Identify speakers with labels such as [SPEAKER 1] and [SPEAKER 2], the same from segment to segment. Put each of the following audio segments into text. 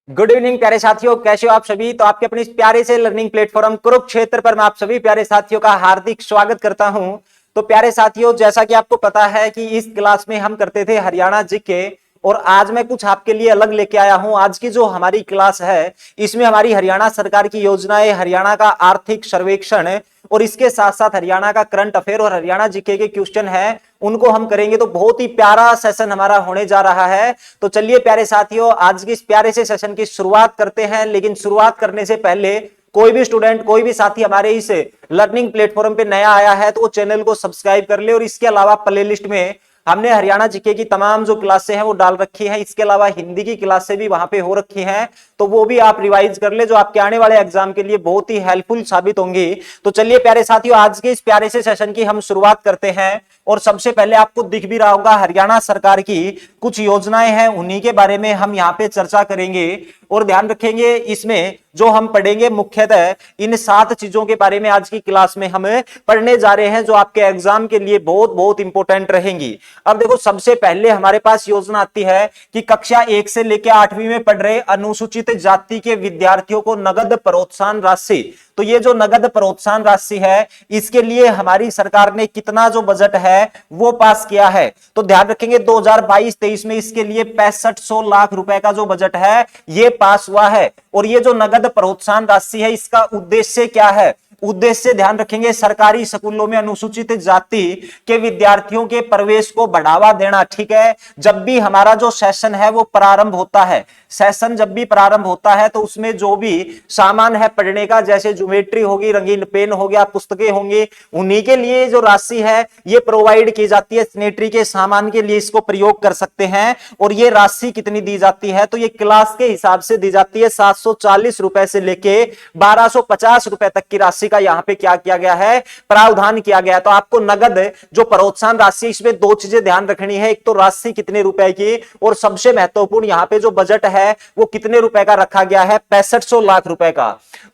[SPEAKER 1] Good evening प्यारे साथियों, कैसे हो आप सभी। तो आपके अपने इस प्यारे से लर्निंग प्लेटफॉर्म कुरुक्षेत्र पर मैं आप सभी प्यारे साथियों का हार्दिक स्वागत करता हूं। तो प्यारे साथियों, जैसा कि आपको पता है कि इस क्लास में हम करते थे हरियाणा जीके, और आज मैं कुछ आपके लिए अलग लेके आया हूं। आज की जो हमारी क्लास है इसमें हमारी हरियाणा सरकार की योजनाएं, हरियाणा का आर्थिक सर्वेक्षण और इसके साथ साथ हरियाणा का करंट अफेयर और हरियाणा जीके के क्वेश्चन है, उनको हम करेंगे। तो बहुत ही प्यारा सेशन हमारा होने जा रहा है। तो चलिए प्यारे साथियों, आज की इस प्यारे से सेशन की शुरुआत करते हैं। लेकिन शुरुआत करने से पहले कोई भी स्टूडेंट, कोई भी साथी हमारे इस लर्निंग प्लेटफॉर्म पे नया आया है तो वो चैनल को सब्सक्राइब कर ले। और इसके अलावा प्लेलिस्ट में हमने हरियाणा जीके की तमाम जो क्लासें हैं वो डाल रखी हैं। इसके अलावा हिंदी की क्लासें भी वहां पे हो रखी हैं, तो वो भी आप रिवाइज कर ले, जो आपके आने वाले एग्जाम के लिए बहुत ही हेल्पफुल साबित होंगी। तो चलिए प्यारे साथियों, आज के इस प्यारे से सेशन की हम शुरुआत करते हैं। और सबसे पहले आपको दिख भी रहा होगा हरियाणा सरकार की कुछ योजनाएं हैं, उन्हीं के बारे में हम यहाँ पे चर्चा करेंगे। और ध्यान रखेंगे, इसमें जो हम पढ़ेंगे मुख्यतः इन 7 चीजों के बारे में आज की क्लास में हम पढ़ने जा रहे हैं, जो आपके एग्जाम के लिए बहुत बहुत इंपॉर्टेंट रहेंगी। अब देखो, सबसे पहले हमारे पास योजना आती है कि कक्षा 1 से लेकर 8वीं में पढ़ रहे अनुसूचित जाति के विद्यार्थियों को नगद प्रोत्साहन राशि। तो ये जो नगद प्रोत्साहन राशि है, इसके लिए हमारी सरकार ने कितना जो बजट है वो पास किया है। तो ध्यान रखेंगे 2022-23 में इसके लिए 6500 लाख रुपए का जो बजट है ये पास हुआ है। और ये जो नगद प्रोत्साहन राशि है, इसका उद्देश्य क्या है? उद्देश्य ध्यान रखेंगे, सरकारी स्कूलों में अनुसूचित जाति के विद्यार्थियों के प्रवेश को बढ़ावा देना। ठीक है, जब भी हमारा जो सेशन है वो प्रारंभ होता है, सेशन जब भी प्रारंभ होता है तो उसमें जो भी सामान है पढ़ने का, जैसे ज्योमेट्री होगी, रंगीन पेन हो गया, पुस्तकें होंगी, उन्हीं के लिए जो राशि है ये प्रोवाइड की जाती है। सैनिटरी के सामान के लिए इसको प्रयोग कर सकते हैं। और ये राशि कितनी दी जाती है? तो ये क्लास के हिसाब से दी जाती है। 740 रुपए से लेके 1250 रुपए तक की राशि का यहां पे क्या किया गया है? प्रावधान किया गया है। तो आपको नगद जो प्रोत्साहन राशि, इसमें 2 चीजें ध्यान रखनी है। एक तो राशि कितने रुपए की, और सबसे महत्वपूर्ण यहां पे जो बजट है वो कितने रुपए का रखा गया है? 6500 लाख रुपए का।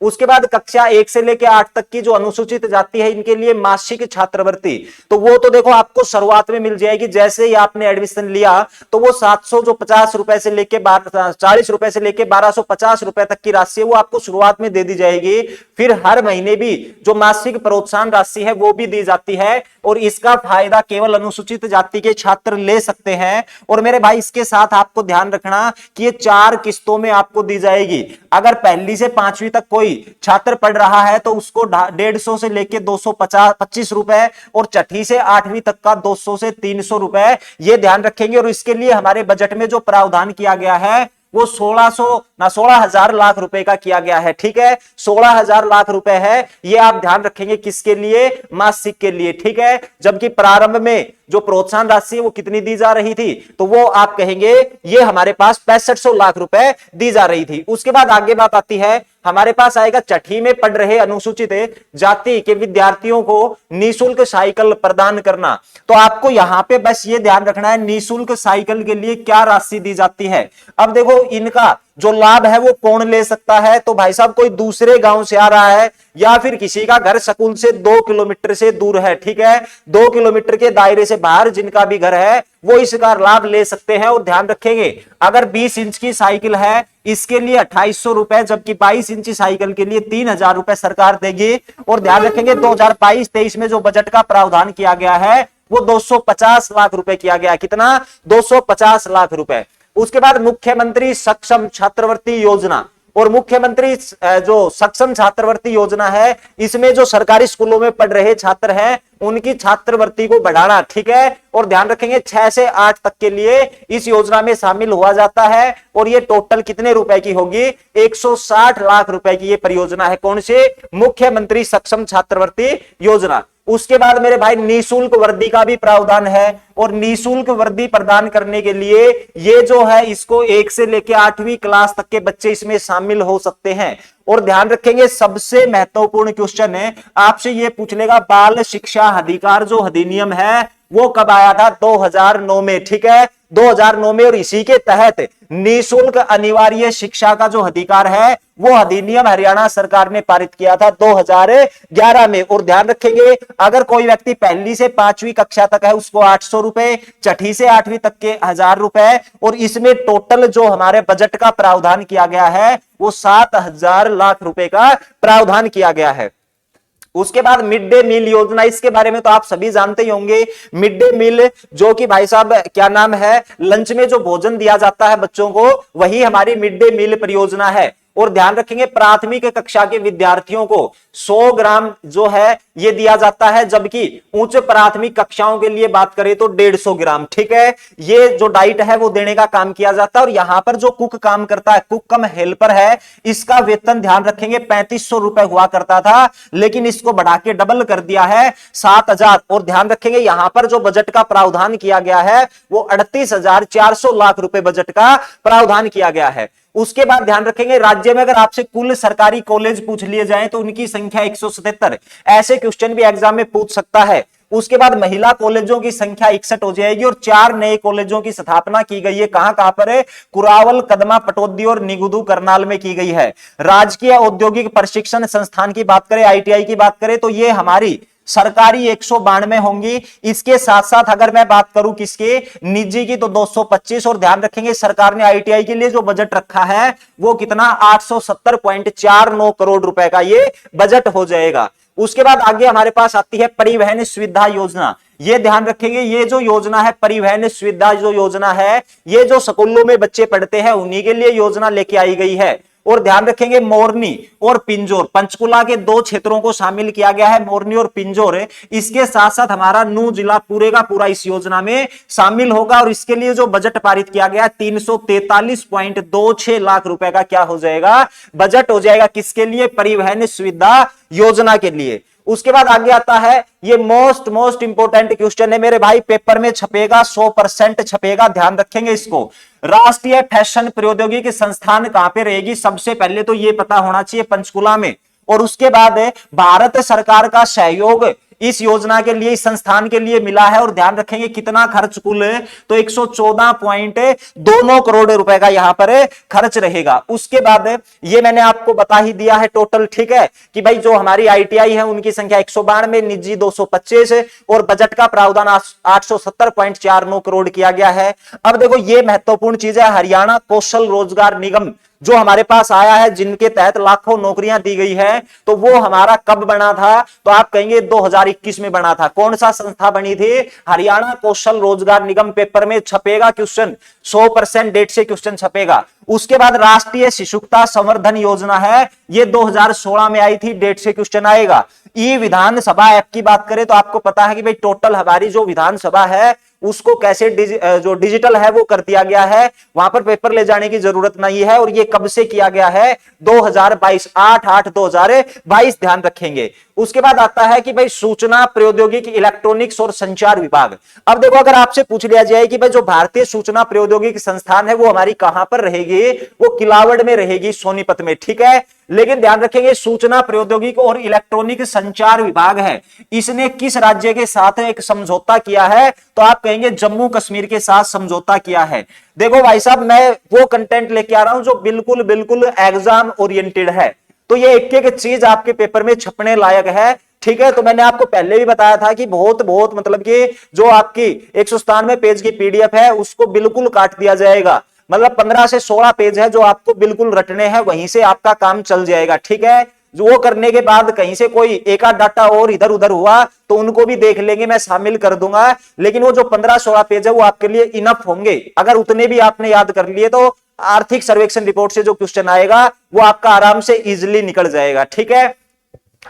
[SPEAKER 1] उसके बाद कक्षा 1 से लेकर 8 तक की जो अनुसूचित जाति है, इनके लिए मासिक छात्रवृत्ति, तो वो तो देखो आपको शुरुआत में मिल जाएगी। जैसे ही आपने एडमिशन लिया तो वो 750 रुपए से लेके 40 रुपए से लेके 1250 रुपए तक की राशि है वो आपको शुरुआत में दे दी जाएगी। फिर हर महीने भी जो मासिक प्रोत्साहन राशि है वो भी दी जाती है। और इसका फायदा केवल अनुसूचित जाति के छात्र ले सकते हैं। और मेरे भाई, इसके साथ आपको ध्यान रखना कि ये 4 किस्तों में आपको दी जाएगी। अगर पहली से 5वीं तक कोई छात्र पढ़ रहा है तो उसको 150 से लेके 225 रुपए, और छठी से 8वीं तक का 200 से 300 रुपए, ये ध्यान रखेंगे। और इसके लिए हमारे बजट में जो प्रावधान किया गया है वो 16,000 लाख रुपए का किया गया है। ठीक है, 16,000 लाख रुपए है, ये आप ध्यान रखेंगे। किसके लिए? मासिक के लिए। ठीक है, जबकि प्रारंभ में जो प्रोत्साहन राशि है वो कितनी दी जा रही थी? तो वो आप कहेंगे ये हमारे पास 6500 लाख रुपए दी जा रही थी। उसके बाद आगे बात आती है, हमारे पास आएगा छठी में पढ़ रहे अनुसूचित जाति के विद्यार्थियों को निःशुल्क साइकिल प्रदान करना। तो आपको यहां पे बस ये ध्यान रखना है, निःशुल्क साइकिल के लिए क्या राशि दी जाती है। अब देखो, इनका जो लाभ है वो कौन ले सकता है? तो भाई साहब, कोई दूसरे गांव से आ रहा है या फिर किसी का घर स्कूल से 2 किलोमीटर से दूर है। ठीक है, 2 किलोमीटर के दायरे से बाहर जिनका भी घर है वो इसका लाभ ले सकते हैं। और ध्यान रखेंगे, अगर 20 इंच की साइकिल है इसके लिए 2800 रुपए, जबकि 22 इंची साइकिल के लिए 3000 रुपए सरकार देगी। और ध्यान रखेंगे 2022-23 में जो बजट का प्रावधान किया गया है वो 250 लाख रुपए किया गया। कितना? 250 लाख रुपए। उसके बाद मुख्यमंत्री सक्षम छात्रवृत्ति योजना, और मुख्यमंत्री जो सक्षम छात्रवृत्ति योजना है, इसमें जो सरकारी स्कूलों में पढ़ रहे छात्र हैं उनकी छात्रवृत्ति को बढ़ाना। ठीक है, और ध्यान रखेंगे 6 से 8 तक के लिए इस योजना में शामिल हुआ जाता है। और ये टोटल कितने रुपए की होगी? 160 लाख रुपए की ये परियोजना है। कौन से? मुख्यमंत्री सक्षम छात्रवृत्ति योजना। उसके बाद मेरे भाई निःशुल्क वर्दी का भी प्रावधान है। और निःशुल्क वर्दी प्रदान करने के लिए ये जो है, इसको 1 से लेकर 8वीं क्लास तक के बच्चे इसमें शामिल हो सकते हैं। और ध्यान रखेंगे, सबसे महत्वपूर्ण क्वेश्चन है, आपसे ये पूछ लेगा बाल शिक्षा अधिकार जो अधिनियम है वो कब आया था? 2009 में। ठीक है, 2009 में, और इसी के तहत निःशुल्क अनिवार्य शिक्षा का जो अधिकार है वो अधिनियम हरियाणा सरकार ने पारित किया था 2011 में। और ध्यान रखेंगे, अगर कोई व्यक्ति पहली से 5वीं कक्षा तक है उसको 800 रुपए, छठी से 8वीं तक के 1000 रुपए, और इसमें टोटल जो हमारे बजट का प्रावधान किया गया है वो 7,000 लाख रुपए का प्रावधान किया गया है। उसके बाद मिड डे मील योजना, इसके बारे में तो आप सभी जानते ही होंगे। मिड डे मील जो कि भाई साहब क्या नाम है, लंच में जो भोजन दिया जाता है बच्चों को, वही हमारी मिड डे मील परियोजना है। और ध्यान रखेंगे, प्राथमिक कक्षा के विद्यार्थियों को 100 ग्राम जो है ये दिया जाता है, जबकि उच्च प्राथमिक कक्षाओं के लिए बात करें तो 150 ग्राम। ठीक है, ये जो डाइट है वो देने का काम किया जाता है। और यहां पर जो कुक काम करता है, कुक कम हेल्पर है, इसका वेतन ध्यान रखेंगे 3500 रुपए हुआ करता था, लेकिन इसको बढ़ा के डबल कर दिया है 7,000। और ध्यान रखेंगे, यहां पर जो बजट का प्रावधान किया गया है वो 38,400 लाख रुपए बजट का प्रावधान किया गया है। उसके बाद ध्यान रखेंगे, राज्य में अगर आपसे कुल सरकारी कॉलेज पूछ लिए जाएं तो उनकी संख्या 177, ऐसे क्वेश्चन भी एग्जाम में पूछ सकता है। उसके बाद महिला कॉलेजों की संख्या 61 हो जाएगी, और 4 नए कॉलेजों की स्थापना की गई है। कहां कहां पर है? कुरावल, कदमा, पटौदी और निगुदू करनाल में की गई है। राजकीय औद्योगिक प्रशिक्षण संस्थान की बात करें, आईटीआई की बात करें, तो ये हमारी सरकारी 192 होंगी। इसके साथ साथ अगर मैं बात करूं किसके, निजी की, तो 225। और ध्यान रखेंगे, सरकार ने आईटीआई के लिए जो बजट रखा है वो कितना, 870.49 करोड़ रुपए का ये बजट हो जाएगा। उसके बाद आगे हमारे पास आती है परिवहन सुविधा योजना। ये ध्यान रखेंगे, ये जो योजना है परिवहन सुविधा जो योजना है, ये जो स्कूलों में बच्चे पढ़ते हैं उन्हीं के लिए योजना लेके आई गई है। और ध्यान रखेंगे, मोरनी और पिंजौर, पंचकुला के 2 क्षेत्रों को शामिल किया गया है, मोरनी और पिंजौर। इसके साथ साथ हमारा नूंह जिला पूरे का पूरा इस योजना में शामिल होगा। और इसके लिए जो बजट पारित किया गया 343.26 लाख रुपए का क्या हो जाएगा, बजट हो जाएगा। किसके लिए? परिवहन सुविधा योजना के लिए। उसके बाद आगे आता है, ये मोस्ट इंपोर्टेंट क्वेश्चन है मेरे भाई, पेपर में छपेगा, 100% छपेगा, ध्यान रखेंगे इसको। राष्ट्रीय फैशन प्रौद्योगिकी संस्थान कहां पे रहेगी? सबसे पहले तो ये पता होना चाहिए, पंचकुला में। और उसके बाद भारत सरकार का सहयोग इस योजना के लिए, इस संस्थान के लिए मिला है। और ध्यान रखेंगे कितना खर्च कुल है, तो 114.29 करोड़ रुपए का यहां पर खर्च रहेगा। उसके बाद ये मैंने आपको बता ही दिया है टोटल, ठीक है, कि भाई जो हमारी आईटीआई है उनकी संख्या 192, निजी 225, और बजट का प्रावधान 870.49 करोड़ किया गया है। अब देखो ये महत्वपूर्ण चीज है, हरियाणा कौशल रोजगार निगम जो हमारे पास आया है, जिनके तहत लाखों नौकरियां दी गई है, तो वो हमारा कब बना था? तो आप कहेंगे 2021 में बना था। कौन सा संस्था बनी थी? हरियाणा कौशल रोजगार निगम। पेपर में छपेगा क्वेश्चन, 100% डेट से क्वेश्चन छपेगा। उसके बाद राष्ट्रीय शिशुता संवर्धन योजना है, ये 2016 में आई थी, डेट से क्वेश्चन आएगा। ई विधानसभा ऐप की बात करें तो आपको पता है कि भाई टोटल हमारी जो विधानसभा है उसको कैसे जो डिजिटल है वो कर दिया गया है, वहां पर पेपर ले जाने की जरूरत नहीं है। और ये कब से किया गया है? 2022, 8/8/2022, ध्यान रखेंगे। उसके बाद आता है कि भाई सूचना प्रौद्योगिकी इलेक्ट्रॉनिक्स और संचार विभाग। अब देखो, अगर आपसे पूछ लिया जाए कि भाई जो भारतीय सूचना प्रौद्योगिकी संस्थान है वो हमारी कहां पर रहेगी, वो किलावड़ में रहेगी, सोनीपत में, ठीक है। लेकिन ध्यान रखेंगे, सूचना प्रौद्योगिकी और इलेक्ट्रॉनिक संचार विभाग है, इसने किस राज्य के साथ एक समझौता किया है? तो आप कहेंगे जम्मू कश्मीर के साथ समझौता किया है। देखो भाई साहब, मैं वो कंटेंट लेके आ रहा हूं जो बिल्कुल एग्जाम ओरिएंटेड है, तो ये एक एक चीज आपके पेपर में छपने लायक है, ठीक है। तो मैंने आपको पहले भी बताया था कि बहुत मतलब कि जो आपकी 197 पेज की पीडीएफ है उसको बिल्कुल काट दिया जाएगा, मतलब 15 से 16 पेज है जो आपको बिल्कुल रटने हैं, वहीं से आपका काम चल जाएगा, ठीक है। जो वो करने के बाद कहीं से कोई एक आध डाटा और इधर उधर हुआ तो उनको भी देख लेंगे, मैं शामिल कर दूंगा। लेकिन वो जो 15-16 पेज है वो आपके लिए इनफ होंगे। अगर उतने भी आपने याद कर लिए तो आर्थिक सर्वेक्षण रिपोर्ट से जो क्वेश्चन आएगा वो आपका आराम से इजिली निकल जाएगा, ठीक है।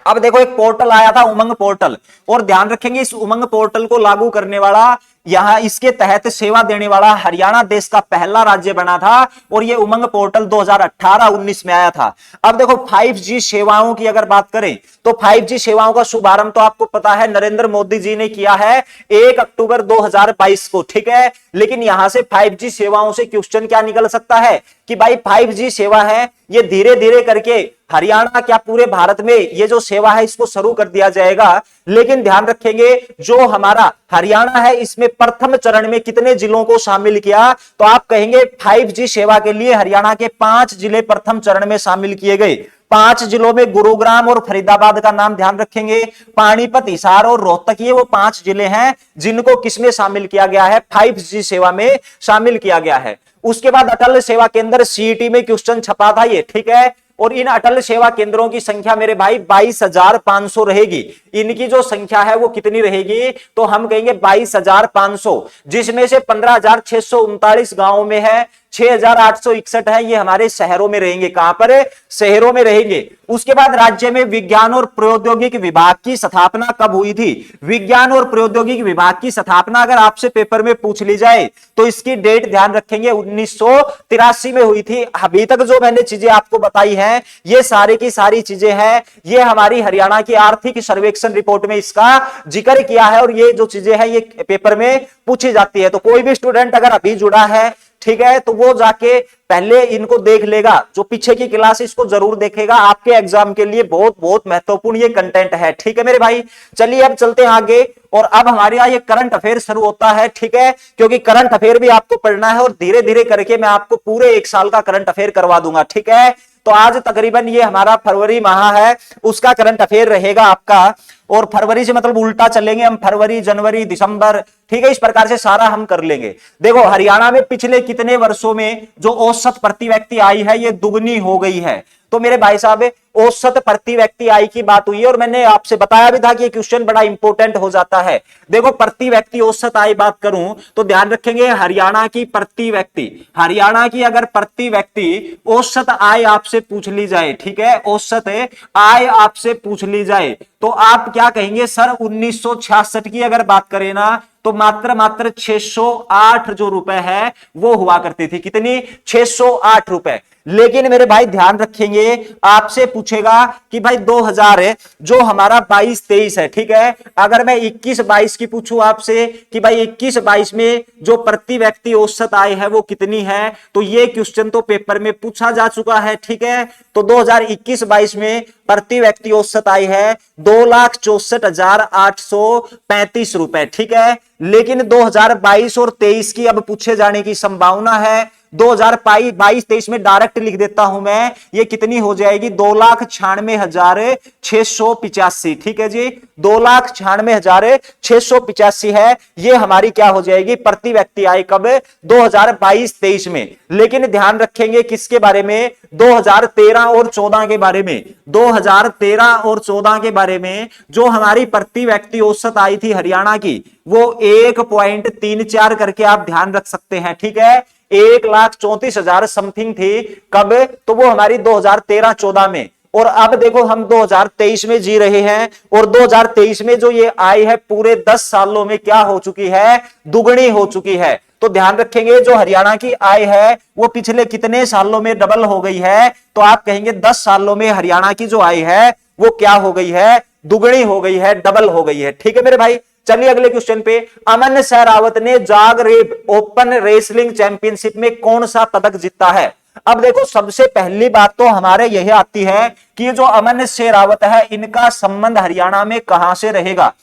[SPEAKER 1] अब देखो, एक पोर्टल आया था, उमंग पोर्टल, और ध्यान रखेंगे इस उमंग पोर्टल को लागू करने वाला, यहां इसके तहत सेवा देने वाला हरियाणा देश का पहला राज्य बना था। और ये उमंग पोर्टल 2018-19 में आया था। अब देखो 5G सेवाओं की अगर बात करें तो 5G सेवाओं का शुभारंभ तो आपको पता है नरेंद्र मोदी जी ने किया है 1 अक्टूबर 2022 को, ठीक है। लेकिन यहां से 5G सेवाओं से क्वेश्चन क्या निकल सकता है कि भाई 5G सेवा है, ये धीरे धीरे करके हरियाणा क्या पूरे भारत में ये जो सेवा है इसको शुरू कर दिया जाएगा। लेकिन ध्यान रखेंगे जो हमारा हरियाणा है इसमें प्रथम चरण में कितने जिलों को शामिल किया, तो आप कहेंगे 5G सेवा के लिए हरियाणा के 5 जिले प्रथम चरण में शामिल किए गए। 5 जिलों में गुरुग्राम और फरीदाबाद का नाम ध्यान रखेंगे, पानीपत, हिसार और रोहतक, ये वो 5 जिले हैं जिनको किसमें शामिल किया गया है, 5G सेवा में शामिल किया गया है। उसके बाद अटल सेवा केंद्र, सीईटी में क्वेश्चन छपा था ये, ठीक है। और इन अटल सेवा केंद्रों की संख्या मेरे भाई 22,500 रहेगी। इनकी जो संख्या है वो कितनी रहेगी, तो हम कहेंगे 22,500, जिसमें से 15,639 गांवों में है, 6,861 है ये हमारे शहरों में रहेंगे। कहां पर, शहरों में रहेंगे। उसके बाद राज्य में विज्ञान और प्रौद्योगिकी विभाग की स्थापना कब हुई थी? विज्ञान और प्रौद्योगिकी विभाग की स्थापना अगर आपसे पेपर में पूछ ली जाए तो इसकी डेट ध्यान रखेंगे 1983 में हुई थी। अभी तक जो मैंने चीजें आपको बताई हैं ये सारी की सारी चीजें हैं, ये हमारी हरियाणा की आर्थिक सर्वेक्षण रिपोर्ट में इसका जिक्र किया है और ये जो चीजें हैं ये पेपर में पूछी जाती है। तो कोई भी स्टूडेंट अगर अभी जुड़ा है, ठीक है, तो वो जाके पहले इनको देख लेगा, जो पीछे की क्लास इसको जरूर देखेगा, आपके एग्जाम के लिए बहुत बहुत महत्वपूर्ण ये कंटेंट है। ठीक है मेरे भाई, चलिए अब चलते हैं आगे। और अब हमारे यहाँ ये करंट अफेयर शुरू होता है, ठीक है, क्योंकि करंट अफेयर भी आपको पढ़ना है और धीरे धीरे करके मैं आपको पूरे 1 साल का करंट अफेयर करवा दूंगा। ठीक है, तो आज तकरीबन ये हमारा फरवरी माह है, उसका करंट अफेयर रहेगा आपका। और फरवरी से मतलब उल्टा चलेंगे हम, फरवरी, जनवरी, दिसंबर, ठीक है, इस प्रकार से सारा हम कर लेंगे। देखो हरियाणा में पिछले कितने वर्षों में जो औसत प्रति व्यक्ति आय है ये दुगनी हो गई है। तो मेरे भाई साहब औसत प्रति व्यक्ति आय की बात हुई है और मैंने आपसे बताया भी था कि ये क्वेश्चन बड़ा इंपॉर्टेंट हो जाता है। देखो प्रति व्यक्ति औसत आय बात करूं तो ध्यान रखेंगे हरियाणा की प्रति व्यक्ति, हरियाणा की अगर प्रति व्यक्ति औसत आय आपसे पूछ ली जाए, ठीक है, औसत आय आपसे पूछ ली जाए तो आप क्या कहेंगे सर? 1966 की अगर बात करें ना तो मात्र 608 जो रुपए है वो हुआ करती थी। कितनी? 608 रुपए। लेकिन मेरे भाई ध्यान रखेंगे आपसे पूछेगा कि भाई 2000 जो हमारा 22-23 है, ठीक है, अगर मैं 21-22 की पूछूं आपसे कि भाई 21-22 में जो प्रति व्यक्ति औसत आय है वो कितनी है, तो ये क्वेश्चन तो पेपर में पूछा जा चुका है। ठीक है, तो 2021-22 में प्रति व्यक्ति औसत आय है 2,64,835 रुपए। ठीक है, लेकिन 2022 और 23 की अब पूछे जाने की संभावना है। 2022-23 में डायरेक्ट लिख देता हूं मैं, ये कितनी हो जाएगी? 2,96,685। ठीक है जी, 2,96,685 है, ये हमारी क्या हो जाएगी? प्रति व्यक्ति आय कब? 2022-23 में। लेकिन ध्यान रखेंगे किसके बारे में? 2013 और 14 के बारे में। 2013 और 14 के बारे में जो हमारी प्रति व्यक्ति औसत आई थी हरियाणा की वो 1.34 करके आप ध्यान रख सकते हैं। ठीक है, 1,34,000 समथिंग थी। कब? तो वो हमारी 2013-14 में। और अब देखो हम 2023 में जी रहे हैं और 2023 में जो ये आय है पूरे 10 सालों में क्या हो चुकी है? दुगनी हो चुकी है। तो ध्यान रखेंगे जो हरियाणा की आय है वो पिछले कितने सालों में डबल हो गई है? तो आप कहेंगे 10 सालों में हरियाणा की जो आय है वो क्या हो गई है? दुगनी हो गई है, डबल हो गई है। ठीक है मेरे भाई, चलिए अगले क्वेश्चन पे। अमन सहरावत ने जागरेब ओपन रेसलिंग चैंपियनशिप में कौन सा पदक जीता है? अब देखो सबसे पहली बात तो हमारे यही आती है कि जो अमन सहरावत है इनका संबंध हरियाणा में कहां से रहेगा।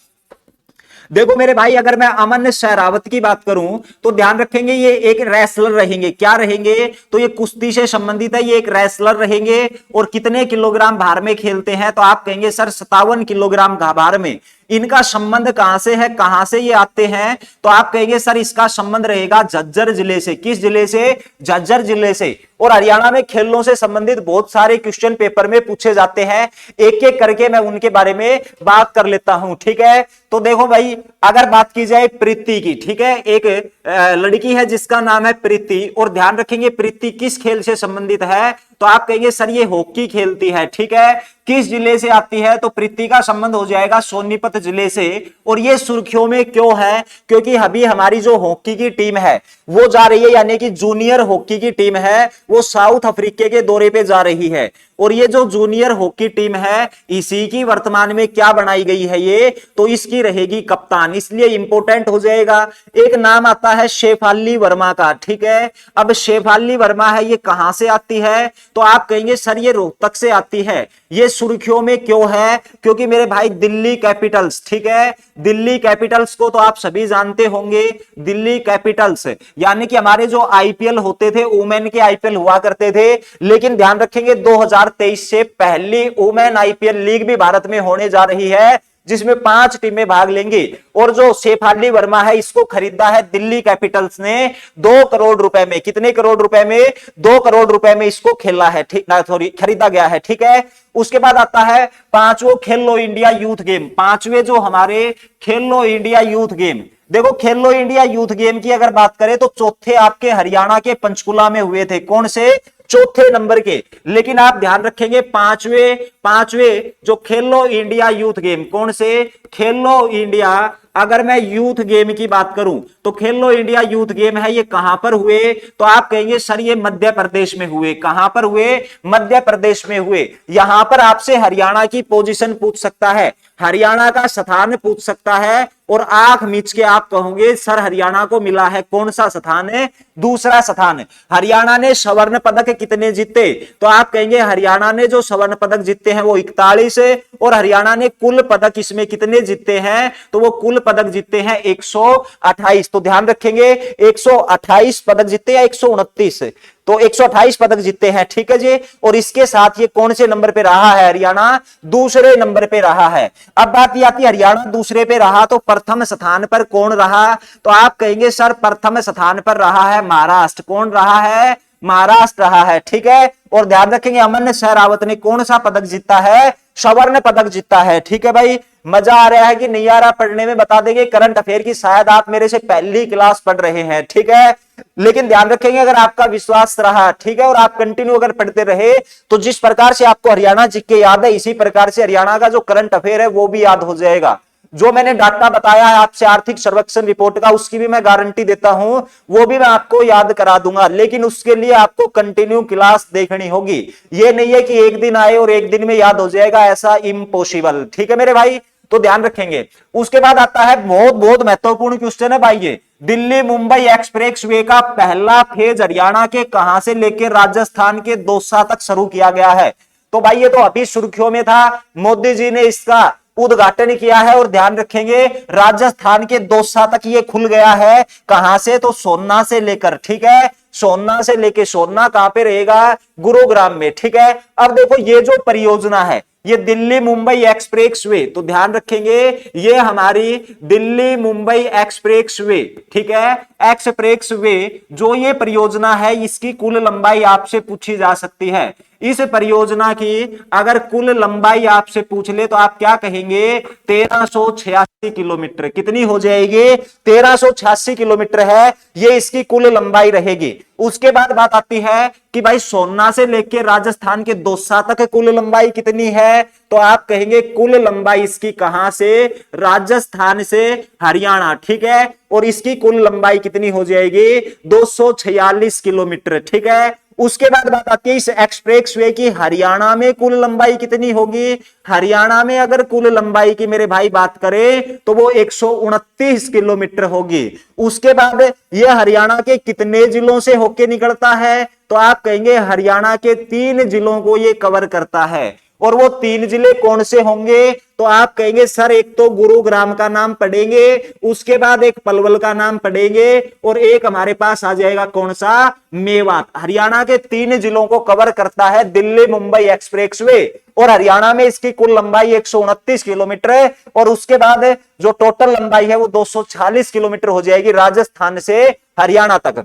[SPEAKER 1] देखो मेरे भाई अगर मैं अमन सहरावत की बात करूं तो ध्यान रखेंगे ये एक रेसलर रहेंगे। क्या रहेंगे? तो ये कुश्ती से संबंधित है, ये एक रेसलर रहेंगे। और कितने किलोग्राम भार में खेलते हैं? तो आप कहेंगे सर 57 किलोग्राम भार में। इनका संबंध कहां से है, कहां से ये आते हैं? तो आप कहेंगे सर इसका संबंध रहेगा झज्जर जिले से। किस जिले से? झज्जर जिले से। और हरियाणा में खेलों से संबंधित बहुत सारे क्वेश्चन पेपर में पूछे जाते हैं, एक एक करके मैं उनके बारे में बात कर लेता हूं। ठीक है, तो देखो भाई अगर बात की जाए प्रीति की, ठीक है, एक लड़की है जिसका नाम है प्रीति। और ध्यान रखेंगे प्रीति किस खेल से संबंधित है? तो आप कहेंगे सर ये हॉकी खेलती है। ठीक है, किस जिले से आती है? तो प्रीति का संबंध हो जाएगा सोनीपत जिले से। और ये सुर्खियों में क्यों है? क्योंकि अभी हमारी जो हॉकी की टीम है वो जा रही है, यानी कि जूनियर हॉकी की टीम है वो साउथ अफ्रीका के दौरे पे जा रही है। और ये जो जूनियर हॉकी टीम है इसी की वर्तमान में क्या बनाई गई है ये, तो इसकी रहेगी कप्तान, इसलिए इंपॉर्टेंट हो जाएगा। एक नाम आता है शेफाली वर्मा का, ठीक है। अब शेफाली वर्मा है, ये कहां से आती है? तो आप कहेंगे सर ये रोहतक से आती है। ये सुर्खियों में क्यों है? क्योंकि मेरे भाई दिल्ली कैपिटल्स, ठीक है, दिल्ली कैपिटल्स को तो आप सभी जानते होंगे। दिल्ली कैपिटल्स यानी कि हमारे जो आईपीएल होते थे, वुमेन के आईपीएल हुआ करते थे, लेकिन ध्यान रखेंगे 2023 से पहली वुमेन आईपीएल लीग भी भारत में होने जा रही है जिसमें 5 टीमें भाग लेंगी। और जो शेफाली वर्मा है इसको खरीदा है दिल्ली कैपिटल्स ने 2 करोड़ रुपए में। कितने करोड़ रुपए में? 2 करोड़ रुपए में इसको खेला है, ठीक ना, सॉरी खरीदा गया है, ठीक है। उसके बाद आता है पांचवो खेलो इंडिया यूथ गेम। पांचवे जो हमारे खेलो इंडिया यूथ गेम, देखो खेलो इंडिया यूथ गेम की अगर बात करें तो चौथे आपके हरियाणा के पंचकुला में हुए थे। कौन से? चौथे नंबर के। लेकिन आप ध्यान रखेंगे पांचवे जो खेलो इंडिया यूथ गेम, कौन से? खेलो इंडिया, अगर मैं यूथ गेम की बात करूं तो खेलो इंडिया यूथ गेम है, ये कहां पर हुए? तो आप कहेंगे सर ये मध्य प्रदेश में हुए। कहां पर हुए? मध्य प्रदेश में हुए। यहां पर आपसे हरियाणा की पोजीशन पूछ सकता है, हरियाणा का स्थान पूछ सकता है, और आंख मीच के आप कहोगे सर हरियाणा को मिला है कौन सा स्थान है? दूसरा स्थान। हरियाणा ने स्वर्ण पदक कितने जीते? तो आप कहेंगे हरियाणा ने जो स्वर्ण पदक जीते हैं वो 41 है, और हरियाणा ने कुल पदक इसमें कितने जीते हैं? तो वो कुल पदक जीते हैं 128। तो ध्यान रखेंगे 128 पदक जीते हैं, 129, तो 128 पदक जीते हैं, ठीक है जी। और इसके साथ ये कौन से नंबर पे रहा है? हरियाणा दूसरे नंबर पे रहा है। अब बात ये आती है हरियाणा दूसरे पे रहा तो प्रथम स्थान पर कौन रहा? तो आप कहेंगे सर प्रथम स्थान पर रहा है महाराष्ट्र। कौन रहा है? महाराष्ट्र रहा है, ठीक है। और ध्यान रखेंगे अमन सहरावत ने कौन सा पदक जीता है? स्वर्ण पदक जीता है, ठीक है भाई। मजा आ रहा है कि नहीं आ रहा पढ़ने में? बता देंगे करंट अफेयर की शायद आप मेरे से पहली क्लास पढ़ रहे हैं, ठीक है। लेकिन ध्यान रखेंगे अगर आपका विश्वास रहा, ठीक है, और आप कंटिन्यू अगर पढ़ते रहे तो जिस प्रकार से आपको हरियाणा जीके याद है इसी प्रकार से हरियाणा का जो करंट अफेयर है वो भी याद हो जाएगा। जो मैंने डाटा बताया है आपसे आर्थिक सर्वेक्षण रिपोर्ट का, उसकी भी मैं गारंटी देता हूं, वो भी मैं आपको याद करा दूंगा। लेकिन उसके लिए आपको कंटिन्यू क्लास देखनी होगी। ये नहीं है कि एक दिन आए और एक दिन में याद हो जाएगा, ऐसा इम्पॉसिबल, ठीक है मेरे भाई। तो ध्यान रखेंगे। उसके बाद आता है बहुत बहुत महत्वपूर्ण क्वेश्चन है भाई, ये दिल्ली मुंबई एक्सप्रेस वे का पहला फेज हरियाणा के कहां से लेकर राजस्थान के दौसा तक शुरू किया गया है? तो भाई ये तो अभी सुर्खियों में था, मोदी जी ने इसका उद्घाटन किया है। और ध्यान रखेंगे राजस्थान के दौसा तक ये खुल गया है। कहां से? तो सोन्ना से लेकर, ठीक है, सोन्ना से लेकर, सोन्ना कहां पे रहेगा? गुरुग्राम में, ठीक है। अब देखो ये जो परियोजना है ये दिल्ली मुंबई एक्सप्रेस वे, तो ध्यान रखेंगे ये हमारी दिल्ली मुंबई एक्सप्रेस वे, ठीक है, एक्सप्रेस वे जो ये परियोजना है इसकी कुल लंबाई आपसे पूछी जा सकती है। इस परियोजना की अगर कुल लंबाई आपसे पूछ ले तो आप क्या कहेंगे? 1386 किलोमीटर। कितनी हो जाएगी? 1386 किलोमीटर है ये इसकी कुल लंबाई रहेगी। उसके बाद बात आती है कि भाई सोन्ना से लेकर राजस्थान के दौसा तक कुल लंबाई कितनी है? तो आप कहेंगे कुल लंबाई इसकी कहां से? राजस्थान से हरियाणा, ठीक है। और इसकी कुल लंबाई कितनी हो जाएगी? 246 किलोमीटर, ठीक है। उसके बाद बात आती है इस एक्सप्रेस वे की हरियाणा में कुल लंबाई कितनी होगी? हरियाणा में अगर कुल लंबाई की मेरे भाई बात करें तो वो 129 किलोमीटर होगी। उसके बाद ये हरियाणा के कितने जिलों से होके निकलता है? तो आप कहेंगे हरियाणा के 3 जिलों को ये कवर करता है। और वो 3 जिले कौन से होंगे? तो आप कहेंगे सर एक तो गुरुग्राम का नाम पढ़ेंगे, उसके बाद एक पलवल का नाम पढ़ेंगे, और एक हमारे पास आ जाएगा कौन सा? मेवात। हरियाणा के 3 जिलों को कवर करता है दिल्ली मुंबई एक्सप्रेस वे, और हरियाणा में इसकी कुल लंबाई 129 किलोमीटर है। और उसके बाद जो टोटल लंबाई है वो 240 किलोमीटर हो जाएगी राजस्थान से हरियाणा तक।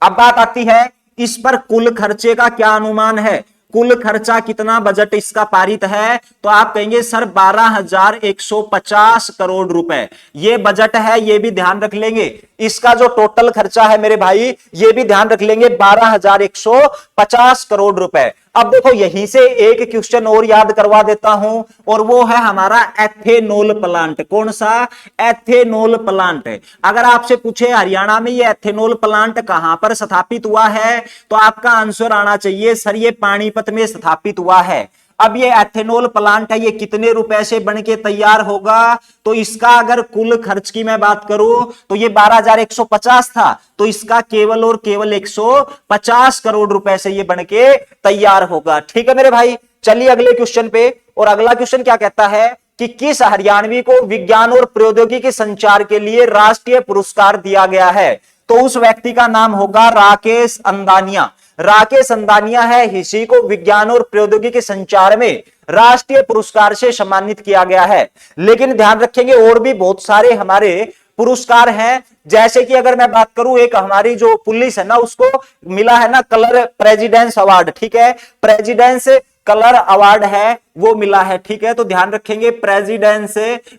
[SPEAKER 1] अब बात आती है इस पर कुल खर्चे का क्या अनुमान है? कुल खर्चा कितना बजट इसका पारित है, तो आप कहेंगे सर 12,150 करोड़ रुपए ये बजट है, ये भी ध्यान रख लेंगे। इसका जो टोटल खर्चा है मेरे भाई, ये भी ध्यान रख लेंगे 12,150 करोड़ रुपए। अब देखो यहीं से एक क्वेश्चन और याद करवा देता हूं, और वो है हमारा एथेनॉल प्लांट। कौन सा? Ethanol plant. अगर आपसे पूछे हरियाणा में ये एथेनॉल प्लांट कहां पर स्थापित हुआ है, तो आपका आंसर आना चाहिए सर ये पानीपत में स्थापित हुआ है। अब ये एथेनॉल प्लांट है, ये कितने रुपए से बन के तैयार होगा, तो इसका अगर कुल खर्च की मैं बात करूं तो ये 12,150 था, तो इसका केवल और केवल 150 करोड़ रुपए से ये बन के तैयार होगा। ठीक है मेरे भाई, चलिए अगले क्वेश्चन पे। और अगला क्वेश्चन क्या कहता है कि किस हरियाणवी को विज्ञान और प्रौद्योगिकी संचार के लिए राष्ट्रीय पुरस्कार दिया गया है, तो उस व्यक्ति का नाम होगा राकेश अंदानिया। राकेश अंदानिया है, इसी को विज्ञान और प्रौद्योगिकी संचार में राष्ट्रीय पुरस्कार से सम्मानित किया गया है। लेकिन ध्यान रखेंगे और भी बहुत सारे हमारे पुरस्कार हैं, जैसे कि अगर मैं बात करूं, एक हमारी जो पुलिस है ना, उसको मिला है ना कलर प्रेसिडेंस अवार्ड। ठीक है, प्रेसिडेंस कलर अवार्ड है वो मिला है। ठीक है, तो ध्यान रखेंगे प्रेसिडेंस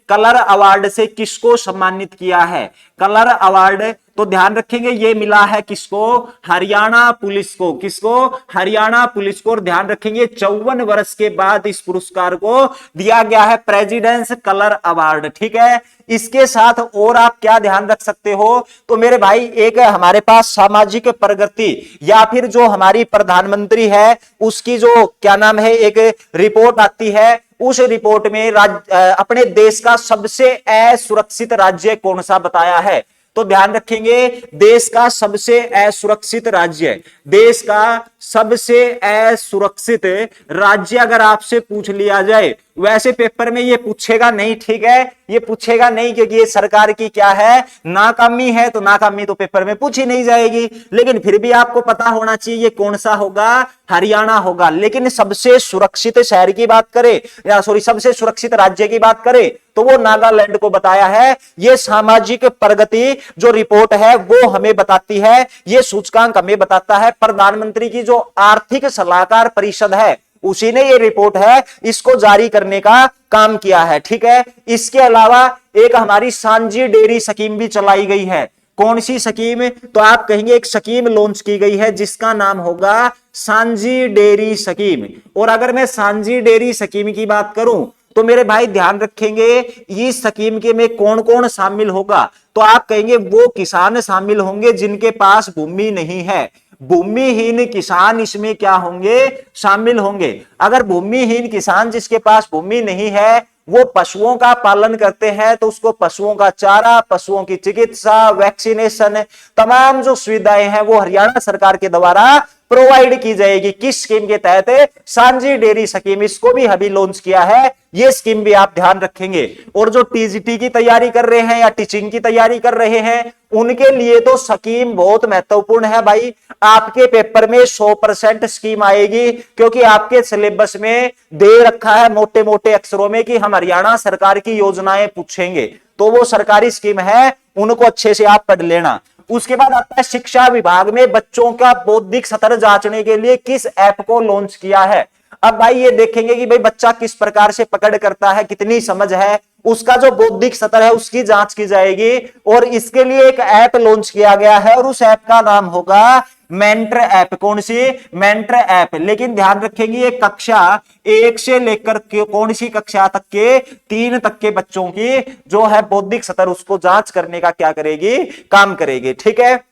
[SPEAKER 1] कलर अवार्ड से किसको सम्मानित किया है, कलर अवार्ड, तो ध्यान रखेंगे ये मिला है किसको, हरियाणा पुलिस को। किसको? हरियाणा पुलिस को। और ध्यान रखेंगे 54 वर्ष के बाद इस पुरस्कार को दिया गया है प्रेसिडेंस कलर अवार्ड। ठीक है, इसके साथ और आप क्या ध्यान रख सकते हो, तो मेरे भाई एक हमारे पास सामाजिक प्रगति या फिर जो हमारी प्रधानमंत्री है उसकी जो क्या नाम है एक रिपोर्ट आती है, उस रिपोर्ट में अपने देश का सबसे असुरक्षित राज्य कौन सा बताया है, तो ध्यान रखेंगे देश का सबसे असुरक्षित राज्य, देश का सबसे असुरक्षित राज्य अगर आपसे पूछ लिया जाए, वैसे पेपर में ये पूछेगा नहीं। ठीक है, ये पूछेगा नहीं क्योंकि ये सरकार की क्या है, नाकामी है, तो नाकामी तो पेपर में पूछी नहीं जाएगी। लेकिन फिर भी आपको पता होना चाहिए ये कौन सा होगा, हरियाणा होगा। लेकिन सबसे सुरक्षित शहर की बात करें या सॉरी सबसे सुरक्षित राज्य की बात करें तो वो नागालैंड को बताया है। ये सामाजिक प्रगति जो रिपोर्ट है वो हमें बताती है, ये सूचकांक हमें बताता है। प्रधानमंत्री की जो आर्थिक सलाहकार परिषद है उसी ने ये रिपोर्ट है इसको जारी करने का काम किया है। ठीक है, इसके अलावा एक हमारी सांझी डेयरी स्कीम भी चलाई गई है। कौन सी स्कीम, तो आप कहेंगे एक स्कीम लॉन्च की गई है जिसका नाम होगा सांझी डेयरी स्कीम। और अगर मैं सांझी डेयरी स्कीम की बात करूं तो मेरे भाई ध्यान रखेंगे इस स्कीम के में कौन कौन शामिल होगा, तो आप कहेंगे वो किसान शामिल होंगे जिनके पास भूमि नहीं है। भूमिहीन किसान इसमें क्या होंगे, शामिल होंगे। अगर भूमिहीन किसान जिसके पास भूमि नहीं है वो पशुओं का पालन करते हैं तो उसको पशुओं का चारा, पशुओं की चिकित्सा, वैक्सीनेशन, तमाम जो सुविधाएं हैं वो हरियाणा सरकार के द्वारा प्रोवाइड की जाएगी। किस स्कीम के तहत, सांझी डेयरी स्कीम, इसको भी अभी लॉन्च किया है। ये स्कीम भी आप ध्यान रखेंगे। और जो टीजीटी की तैयारी कर रहे हैं या टीचिंग की तैयारी कर रहे हैं उनके लिए तो स्कीम बहुत महत्वपूर्ण है भाई। आपके पेपर में 100% स्कीम आएगी क्योंकि आपके सिलेबस में दे रखा है मोटे मोटे अक्षरों में कि हम हरियाणा सरकार की योजनाएं पूछेंगे, तो वो सरकारी स्कीम है, उनको अच्छे से आप पढ़ लेना। उसके बाद आता है शिक्षा विभाग में बच्चों का बौद्धिक स्तर जांचने के लिए किस ऐप को लॉन्च किया है। अब भाई ये देखेंगे कि भाई बच्चा किस प्रकार से पकड़ करता है, कितनी समझ है, उसका जो बौद्धिक स्तर है उसकी जांच की जाएगी। और इसके लिए एक ऐप लॉन्च किया गया है और उस ऐप का नाम होगा मेंटर ऐप। कौन सी? Mentor app. लेकिन ध्यान रखेंगे ये कक्षा 1 से लेकर के कौन सी कक्षा तक के 3 तक के बच्चों की जो है बौद्धिक स्तर उसको जांच करने का क्या करेगी, काम करेगी। ठीक है,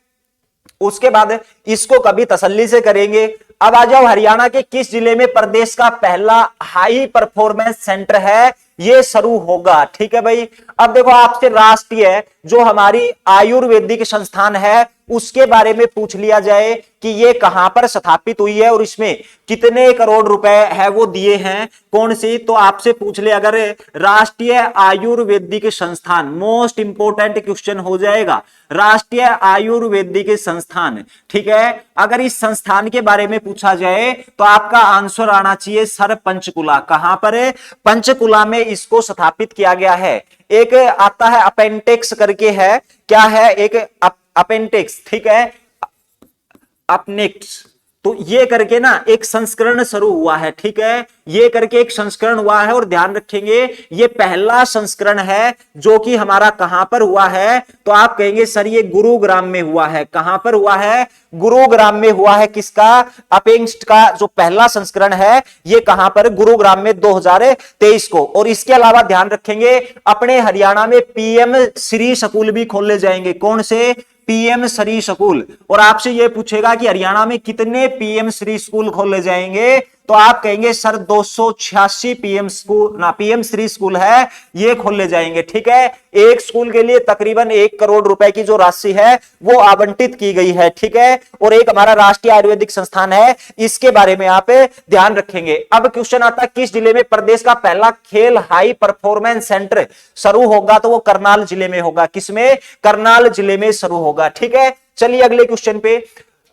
[SPEAKER 1] उसके बाद इसको कभी तसल्ली से करेंगे। अब आ जाओ हरियाणा के किस जिले में प्रदेश का पहला हाई परफॉर्मेंस सेंटर है ये शुरू होगा। ठीक है भाई, अब देखो आपसे राष्ट्रीय जो हमारी आयुर्वेदिक संस्थान है उसके बारे में पूछ लिया जाए कि ये कहां पर स्थापित हुई है और इसमें कितने करोड़ रुपए है वो दिए हैं, कौन सी, तो आपसे पूछ ले अगर राष्ट्रीय आयुर्वेदिक संस्थान, मोस्ट इंपोर्टेंट क्वेश्चन हो जाएगा, राष्ट्रीय आयुर्वेदिक संस्थान। ठीक है, अगर इस संस्थान के बारे में पूछा जाए तो आपका आंसर आना चाहिए सर पंचकुला। कहां पर है? पंचकुला में इसको स्थापित किया गया है। एक आता है अपेंडिक्स करके है, क्या है, एक अपेंडिक्स, ठीक है, अपनेक्स तो ये करके ना एक संस्करण शुरू हुआ है, ठीक है, ये करके एक संस्करण हुआ है। और ध्यान रखेंगे ये पहला संस्करण है जो कि हमारा कहां पर हुआ है, तो आप कहेंगे सर ये गुरुग्राम में हुआ है। कहां पर हुआ है? गुरुग्राम में हुआ है। किसका? अपेक्स का जो पहला संस्करण है ये कहां पर? गुरुग्राम में 2023 को। और इसके अलावा ध्यान रखेंगे अपने हरियाणा में पीएम श्री स्कूल भी खोले जाएंगे। कौन से? PM Shri school. और आपसे यह पूछेगा कि हरियाणा में कितने पीएम श्री स्कूल खोले जाएंगे, तो आप कहेंगे सर 286 पीएम स्कूल ना पीएम श्री स्कूल है ये खोले जाएंगे, ठीक है। एक स्कूल के लिए तकरीबन 1 करोड़ रुपए की जो राशि है वो आवंटित की गई है, ठीक है। और एक हमारा राष्ट्रीय आयुर्वेदिक संस्थान है, इसके बारे में आप ध्यान रखेंगे। अब क्वेश्चन आता है किस जिले में प्रदेश का पहला खेल हाई परफॉर्मेंस सेंटर शुरू होगा, तो वो करनाल जिले में होगा। किसमें? करनाल जिले में शुरू होगा, ठीक है। चलिए अगले क्वेश्चन पे।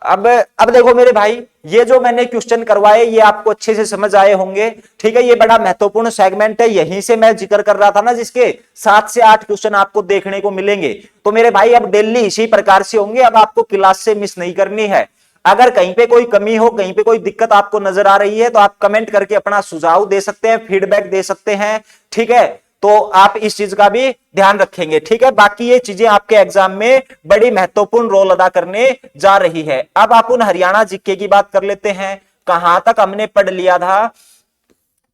[SPEAKER 1] अब देखो मेरे भाई, ये जो मैंने क्वेश्चन करवाए ये आपको अच्छे से समझ आए होंगे, ठीक है। ये बड़ा महत्वपूर्ण सेगमेंट है, यहीं से मैं जिक्र कर रहा था ना, जिसके 7 से 8 क्वेश्चन आपको देखने को मिलेंगे। तो मेरे भाई अब डेली इसी प्रकार से होंगे, अब आपको क्लास से मिस नहीं करनी है। अगर कहीं पे कोई कमी हो, कहीं पे कोई दिक्कत आपको नजर आ रही है, तो आप कमेंट करके अपना सुझाव दे सकते हैं, फीडबैक दे सकते हैं, ठीक है। तो आप इस चीज का भी ध्यान रखेंगे, ठीक है। बाकी ये चीजें आपके एग्जाम में बड़ी महत्वपूर्ण रोल अदा करने जा रही है। अब आप उन हरियाणा जीके की बात कर लेते हैं। कहां तक हमने पढ़ लिया था?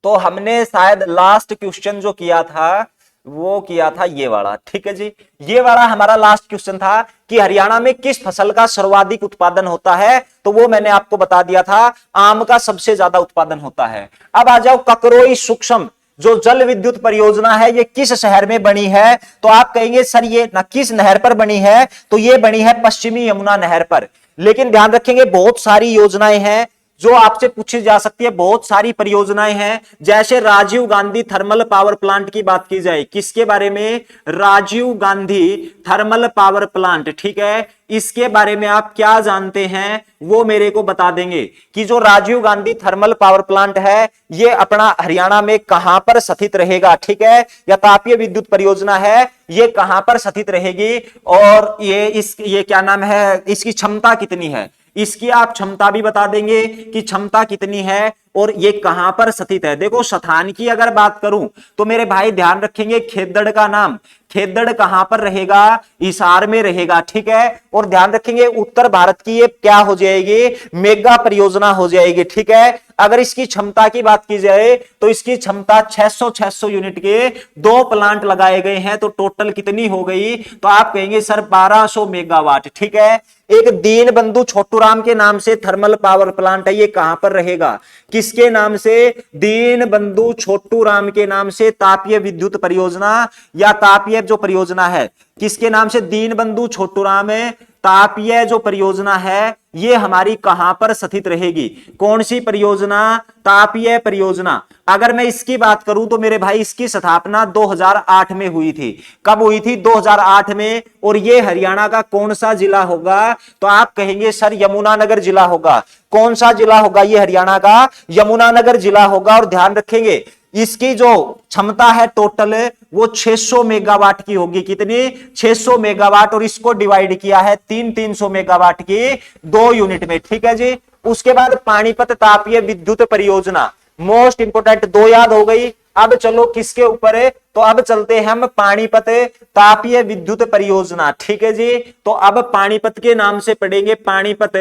[SPEAKER 1] तो हमने शायद लास्ट क्वेश्चन जो किया था वो किया था ये वाला, ठीक है जी। ये वाला हमारा लास्ट क्वेश्चन था कि हरियाणा में किस फसल का सर्वाधिक उत्पादन होता है, तो वो मैंने आपको बता दिया था, आम का सबसे ज्यादा उत्पादन होता है। अब आ जाओ ककरोई सूक्ष्म जो जल विद्युत परियोजना है ये किस शहर में बनी है, तो आप कहेंगे सर ये ना किस नहर पर बनी है, तो ये बनी है पश्चिमी यमुना नहर पर। लेकिन ध्यान रखेंगे बहुत सारी योजनाएं हैं जो आपसे पूछी जा सकती है, बहुत सारी परियोजनाएं हैं। जैसे Rajiv Gandhi thermal power plant की बात की जाए, किसके बारे में? Rajiv Gandhi thermal power plant, ठीक है। इसके बारे में आप क्या जानते हैं वो मेरे को बता देंगे कि जो Rajiv Gandhi thermal power plant है ये अपना हरियाणा में कहां पर स्थित रहेगा, ठीक है। या तापीय विद्युत परियोजना है ये कहां पर स्थित रहेगी, और ये क्या नाम है, इसकी क्षमता कितनी है, इसकी आप क्षमता भी बता देंगे कि क्षमता कितनी है और ये कहां पर स्थित है। देखो स्थान की अगर बात करूं तो मेरे भाई ध्यान रखेंगे खेदड़ का नाम, खेदड़ कहां पर रहेगा? हिसार में रहेगा, ठीक है। और ध्यान रखेंगे उत्तर भारत की ये क्या हो जाएगी? मेगा परियोजना हो जाएगी, ठीक है। अगर इसकी क्षमता की बात की जाए तो इसकी क्षमता 600 यूनिट के 2 प्लांट लगाए गए हैं, तो टोटल कितनी हो गई? तो आप कहेंगे सर 1200 मेगावाट, ठीक है। एक दीन बंधु छोटूराम के नाम से थर्मल पावर प्लांट है, ये कहां पर रहेगा? किसके नाम से? दीन बंधु छोटूराम के नाम से तापीय विद्युत परियोजना या तापीय जो परियोजना है किसके नाम से? दीन बंधु छोटूराम है। तापीय जो परियोजना है ये हमारी कहां पर स्थित रहेगी? कौन सी परियोजना? तापीय परियोजना। अगर मैं इसकी बात करूं तो मेरे भाई इसकी स्थापना 2008 में हुई थी। कब हुई थी? 2008 में। और ये हरियाणा का कौन सा जिला होगा? तो आप कहेंगे सर यमुनानगर जिला होगा। कौन सा जिला होगा? ये हरियाणा का यमुनानगर जिला होगा। और ध्यान रखेंगे इसकी जो क्षमता है टोटल वो 600 मेगावाट की होगी। कितनी? 600 मेगावाट। और इसको डिवाइड किया है 300 मेगावाट की 2 यूनिट में, ठीक है जी। उसके बाद पानीपत तापीय विद्युत परियोजना, मोस्ट इंपोर्टेंट, 2 याद हो गई। अब चलो किसके ऊपर है? तो अब चलते हैं हम पानीपत तापीय विद्युत परियोजना, ठीक है जी। तो अब पानीपत के नाम से पढ़ेंगे पानीपत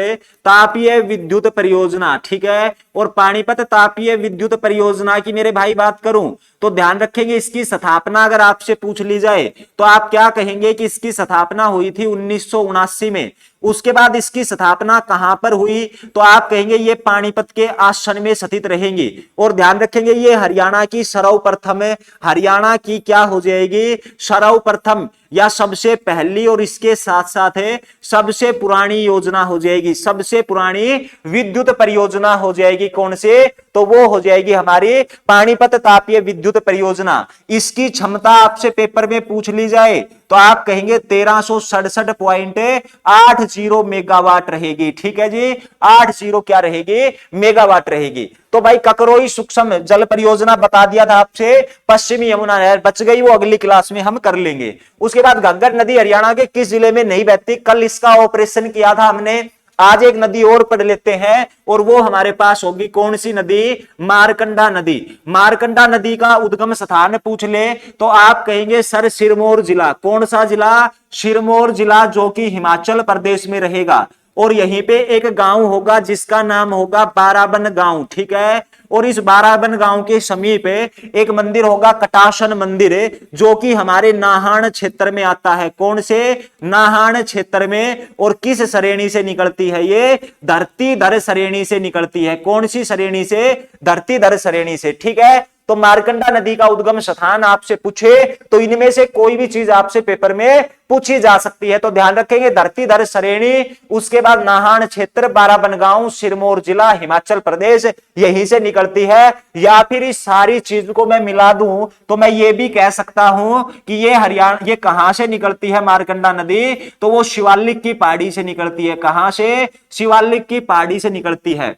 [SPEAKER 1] तापीय विद्युत परियोजना, ठीक है। और पानीपत तापीय विद्युत परियोजना की मेरे भाई बात करूं तो ध्यान रखेंगे इसकी स्थापना अगर आपसे पूछ ली जाए तो आप क्या कहेंगे कि इसकी स्थापना हुई थी 1979 में। उसके बाद इसकी स्थापना कहां पर हुई? तो आप कहेंगे ये पानीपत के आसन में स्थित रहेंगी। और ध्यान रखेंगे ये हरियाणा की सर्वप्रथम, हरियाणा की क्या हो जाएगी? सर्वप्रथम या सबसे पहली और इसके साथ साथ है सबसे पुरानी योजना हो जाएगी, सबसे पुरानी विद्युत परियोजना हो जाएगी। कौन से? तो वो हो जाएगी हमारी पानीपत तापीय विद्युत परियोजना। इसकी क्षमता आपसे पेपर में पूछ ली जाए तो आप कहेंगे 1367.80 मेगावाट रहेगी, ठीक है जी। 80 क्या रहेगी? मेगावाट रहेगी। तो भाई ककरोई सूक्ष्म जल परियोजना बता दिया था आपसे, पश्चिमी यमुना नहर बच गई, वो अगली क्लास में हम कर लेंगे। उसके बाद घग्गर नदी हरियाणा के किस जिले में नहीं बहती? कल इसका ऑपरेशन किया था हमने, आज एक नदी और पढ़ लेते हैं और वो हमारे पास होगी कौन सी नदी? मारकंडा नदी। मारकंडा नदी का उद्गम स्थान पूछ ले तो आप कहेंगे सर सिरमौर जिला। कौन सा जिला? सिरमौर जिला, जो कि हिमाचल प्रदेश में रहेगा। और यहीं पे एक गांव होगा जिसका नाम होगा बाराबन गांव, ठीक है। और इस बाराबन गांव के समीप एक मंदिर होगा कटासन मंदिर, जो कि हमारे नाहन क्षेत्र में आता है। कौन से? नाहन क्षेत्र में। और किस श्रेणी से निकलती है ये? धरतीधर श्रेणी से निकलती है। कौन सी श्रेणी से? धरतीधर श्रेणी से, ठीक है। तो मारकंडा नदी का उद्गम स्थान आपसे पूछे तो इनमें से कोई भी चीज आपसे पेपर में पूछी जा सकती है। तो ध्यान रखेंगे धरतीधर श्रेणी, उसके बाद नाहन क्षेत्र, बाराबन गांव, सिरमौर जिला, हिमाचल प्रदेश, यहीं से निकलती है। या फिर इस सारी चीज को मैं मिला दूं तो मैं ये भी कह सकता हूं कि ये हरियाणा, ये कहां से निकलती है मारकंडा नदी? तो वो शिवालिक की पहाड़ी से निकलती है। कहां से? शिवालिक की पहाड़ी से निकलती है।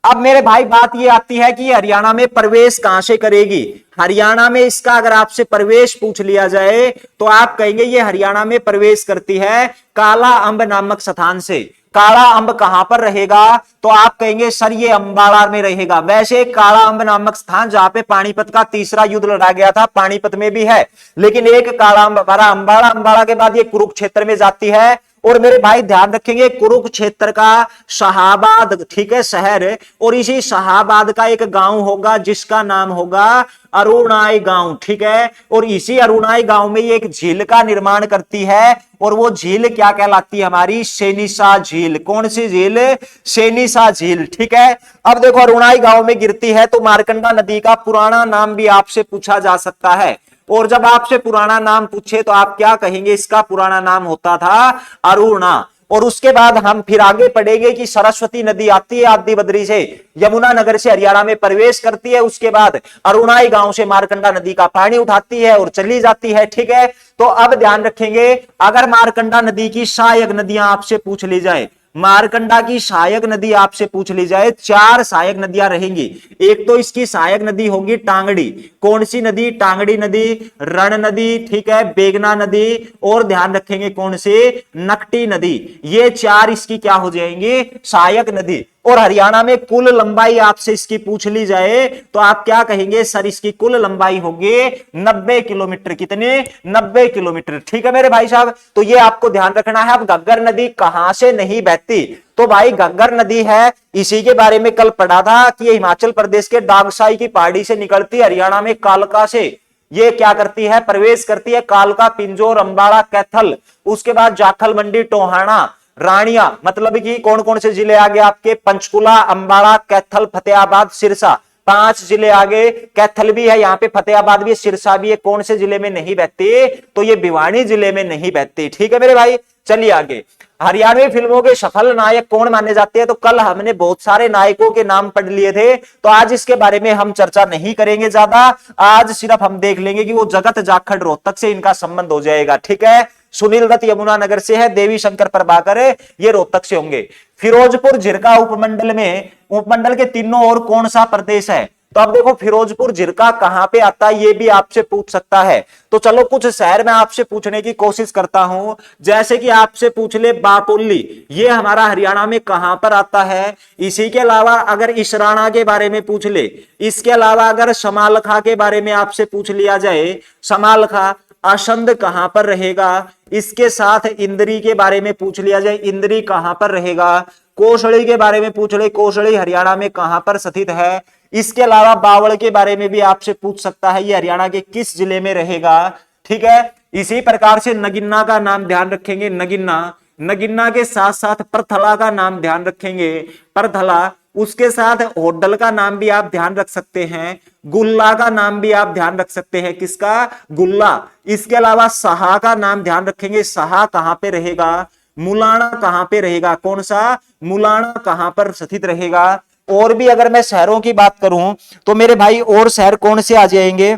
[SPEAKER 1] अब मेरे भाई बात ये आती है कि हरियाणा में प्रवेश कहां से करेगी? हरियाणा में इसका अगर आपसे प्रवेश पूछ लिया जाए तो आप कहेंगे ये हरियाणा में प्रवेश करती है काला अंब नामक स्थान से। काला अंब कहां पर रहेगा? तो आप कहेंगे सर ये अंबाला में रहेगा। वैसे काला अंब नामक स्थान जहां पे पानीपत का तीसरा युद्ध लड़ा गया था, पानीपत में भी है, लेकिन एक काला अंब अंबाला, अंबाला के बाद ये कुरुक्षेत्र में जाती है। और मेरे भाई ध्यान रखेंगे कुरुक्षेत्र का शाहाबाद, ठीक है, शहर, और इसी शाहाबाद का एक गांव होगा जिसका नाम होगा अरुणाई गांव, ठीक है। और इसी अरुणाई गांव में ये एक झील का निर्माण करती है और वो झील क्या कहलाती है? हमारी सेनिसा झील। कौन सी झील? सेनिसा झील, ठीक है। अब देखो अरुणाई गांव में गिरती है तो मारकंडा नदी का पुराना नाम भी आपसे पूछा जा सकता है। और जब आपसे पुराना नाम पूछे तो आप क्या कहेंगे? इसका पुराना नाम होता था अरुणा। और उसके बाद हम फिर आगे पढ़ेंगे कि सरस्वती नदी आती है आदि बद्री से, यमुना नगर से हरियाणा में प्रवेश करती है। उसके बाद अरुणाई गांव से मारकंडा नदी का पानी उठाती है और चली जाती है, ठीक है। तो अब ध्यान रखेंगे अगर मारकंडा नदी की सहायक नदियां आपसे पूछ ली जाए, मारकंडा की सहायक नदी आपसे पूछ ली जाए, 4 सहायक नदियां रहेंगी। एक तो इसकी सहायक नदी होगी टांगड़ी। कौन सी नदी? टांगड़ी नदी, रण नदी, ठीक है, बेगना नदी, और ध्यान रखेंगे कौन सी? नकटी नदी। ये 4 इसकी क्या हो जाएंगी? सहायक नदी। और हरियाणा में कुल लंबाई आपसे इसकी पूछ ली जाए तो आप क्या कहेंगे? सर इसकी कुल लंबाई होगी 90 किलोमीटर। कितने? 90 किलोमीटर, ठीक है मेरे भाई साहब। तो ये आपको ध्यान रखना है। अब घग्गर नदी कहां से नहीं बहती? तो भाई घग्गर नदी है, इसी के बारे में कल पढ़ा था कि ये हिमाचल प्रदेश के डागसाई की पहाड़ी से निकलती, हरियाणा में कालका से ये क्या करती है? प्रवेश करती है। कालका, पिंजौर, अंबाला, कैथल, उसके बाद जाखल मंडी, टोहाना, रानिया, मतलब कि कौन कौन से जिले आगे आपके? पंचकुला, अंबाला, कैथल, फतेहाबाद, सिरसा, 5 जिले आगे। कैथल भी है यहाँ पे, फतेहाबाद भी है, सिरसा भी है। कौन से जिले में नहीं बहती? तो ये भिवानी जिले में नहीं बहती, ठीक है मेरे भाई। चलिए आगे। हरियाणवी फिल्मों के सफल नायक कौन माने जाते हैं? तो कल हमने बहुत सारे नायकों के नाम पढ़ लिए थे, तो आज इसके बारे में हम चर्चा नहीं करेंगे ज्यादा। आज सिर्फ हम देख लेंगे कि वो जगत जाखड़ रोहतक से इनका संबंध हो जाएगा, ठीक है। सुनील दत्त यमुना नगर से है, देवी शंकर प्रभाकर ये रोहतक से होंगे। फिरोजपुर झिरका उपमंडल में, उपमंडल के तीनों ओर कौन सा प्रदेश है? तो अब देखो फिरोजपुर झिरका कहां पे आता है ये भी आपसे पूछ सकता है। तो चलो कुछ शहर में आपसे पूछने की कोशिश करता हूं। जैसे कि आपसे पूछ ले बापोली, ये हमारा हरियाणा में कहां पर आता है? इसी के अलावा अगर इसराना के बारे में पूछ ले, इसके अलावा अगर समालखा के बारे में आपसे पूछ लिया जाए, समालखा असंध कहां पर रहेगा? इसके साथ इंद्री के बारे में पूछ लिया जाए, इंद्री कहां पर रहेगा? कोसड़ी के बारे में पूछ ले, कोसड़ी हरियाणा में कहां पर स्थित है? इसके अलावा बावल के बारे में भी आपसे पूछ सकता है, ये हरियाणा के किस जिले में रहेगा, ठीक है। इसी प्रकार से नगिन्ना का नाम ध्यान रखेंगे, नगिन्ना, नगिन्ना के साथ साथ परथला का नाम ध्यान रखेंगे, परथला। उसके साथ होडल का नाम भी आप ध्यान रख सकते हैं, गुल्ला का नाम भी आप ध्यान रख सकते हैं, किसका? गुल्ला। इसके अलावा सहा का नाम ध्यान रखेंगे, सहा कहां पे रहेगा? मुलाना कहां पे रहेगा? कौन सा? मुलाना कहां पर स्थित रहेगा? और भी अगर मैं शहरों की बात करूं तो मेरे भाई और शहर कौन से आ जाएंगे?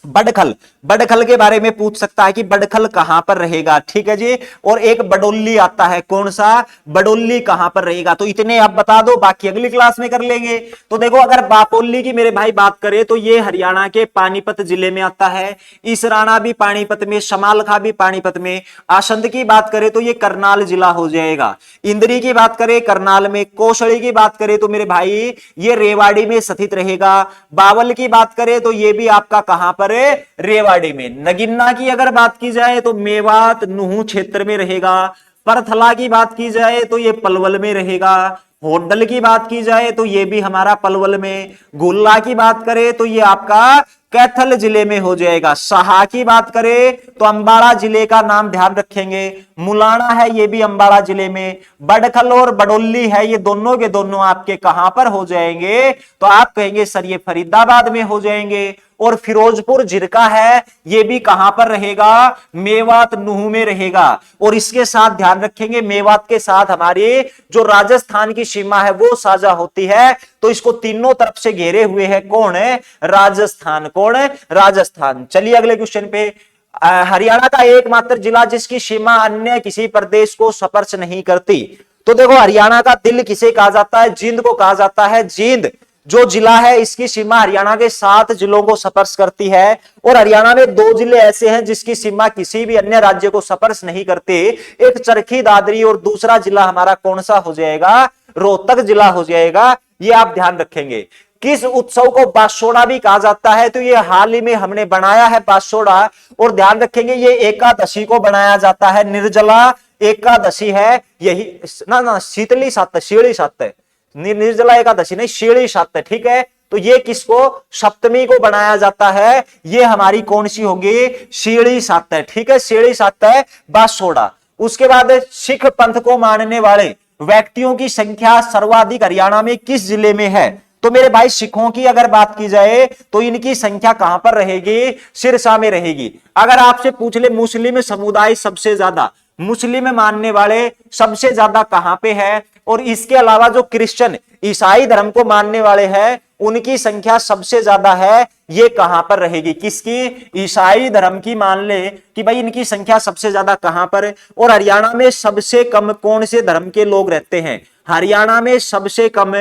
[SPEAKER 1] बडखल, बडखल के बारे में पूछ सकता है कि बडखल कहां पर रहेगा, ठीक है जी। और एक बडोली आता है, कौन सा, बडोली कहां पर रहेगा। तो इतने आप बता दो, बाकी अगली क्लास में कर लेंगे। तो देखो अगर बापोली की मेरे भाई बात करें तो ये हरियाणा के पानीपत जिले में आता है, इसराना भी पानीपत में, शमालखा भी पानीपत में। आसंद की बात करें तो ये करनाल जिला हो जाएगा। इंद्री की बात करें करनाल में। कौशली की बात करें तो मेरे भाई ये रेवाड़ी में स्थित रहेगा। बावल की बात करें तो ये भी आपका कहां पर है, रेवाड़ी में। नगिन्ना की अगर बात की जाए तो मेवात नुहू क्षेत्र में रहेगा। परथला की बात की जाए तो ये पलवल में रहेगा। होडल की बात की जाए तो ये भी हमारा पलवल में। गुल्ला की बात करें तो ये आपका कैथल जिले में हो जाएगा। साहा की बात करें तो अंबाला जिले का नाम ध्यान रखेंगे। मुलाना है ये भी अंबाला जिले में। बडखल और बडोली है ये दोनों के दोनों आपके कहां पर हो जाएंगे, तो आप कहेंगे सर ये फरीदाबाद में हो जाएंगे। और फिरोजपुर जिरका है ये भी कहां पर रहेगा, मेवात नुहू में रहेगा। और इसके साथ ध्यान रखेंगे मेवात के साथ हमारी जो राजस्थान की सीमा है वो साझा होती है, तो इसको तीनों तरफ से घेरे हुए है कौन है, राजस्थान। कौन है, राजस्थान। चलिए अगले क्वेश्चन पे। हरियाणा का एकमात्र जिला जिसकी सीमा अन्य किसी प्रदेश को स्पर्श नहीं करती। तो देखो हरियाणा का दिल किसे कहा जाता है, जींद को कहा जाता है। जींद जो जिला है इसकी सीमा हरियाणा के 7 जिलों को स्पर्श करती है। और हरियाणा में 2 जिले ऐसे हैं जिसकी सीमा किसी भी अन्य राज्य को स्पर्श नहीं करते, एक चरखी दादरी और दूसरा जिला हमारा कौन सा हो जाएगा, रोहतक जिला हो जाएगा। ये आप ध्यान रखेंगे। किस उत्सव को बासोड़ा भी कहा जाता है, तो ये हाल ही में हमने बनाया है बासोड़ा। और ध्यान रखेंगे ये एकादशी को बनाया जाता है, निर्जला एकादशी है यही ना शीतली सप्त, शीली सप्त, निर्जला एकादशी नहीं, शीली सप्त, ठीक है। तो ये किसको, सप्तमी को बनाया जाता है, ये हमारी कौन सी होगी, शीली सप्त, ठीक है। शीली सप्त है बासोड़ा। उसके बाद सिख पंथ को मानने वाले व्यक्तियों की संख्या सर्वाधिक हरियाणा में किस जिले में है। तो मेरे भाई सिखों की अगर बात की जाए तो इनकी संख्या कहां पर रहेगी, सिरसा में रहेगी। अगर आपसे पूछ ले मुस्लिम समुदाय सबसे ज्यादा, मुस्लिम मानने वाले सबसे ज्यादा कहां पे है, और इसके अलावा जो क्रिश्चियन ईसाई धर्म को मानने वाले हैं उनकी संख्या सबसे ज्यादा है, ये कहां पर रहेगी, किसकी, ईसाई धर्म की। मान ले कि भाई इनकी संख्या सबसे ज्यादा कहां पर है। और हरियाणा में सबसे कम कौन से धर्म के लोग रहते हैं, हरियाणा में सबसे कम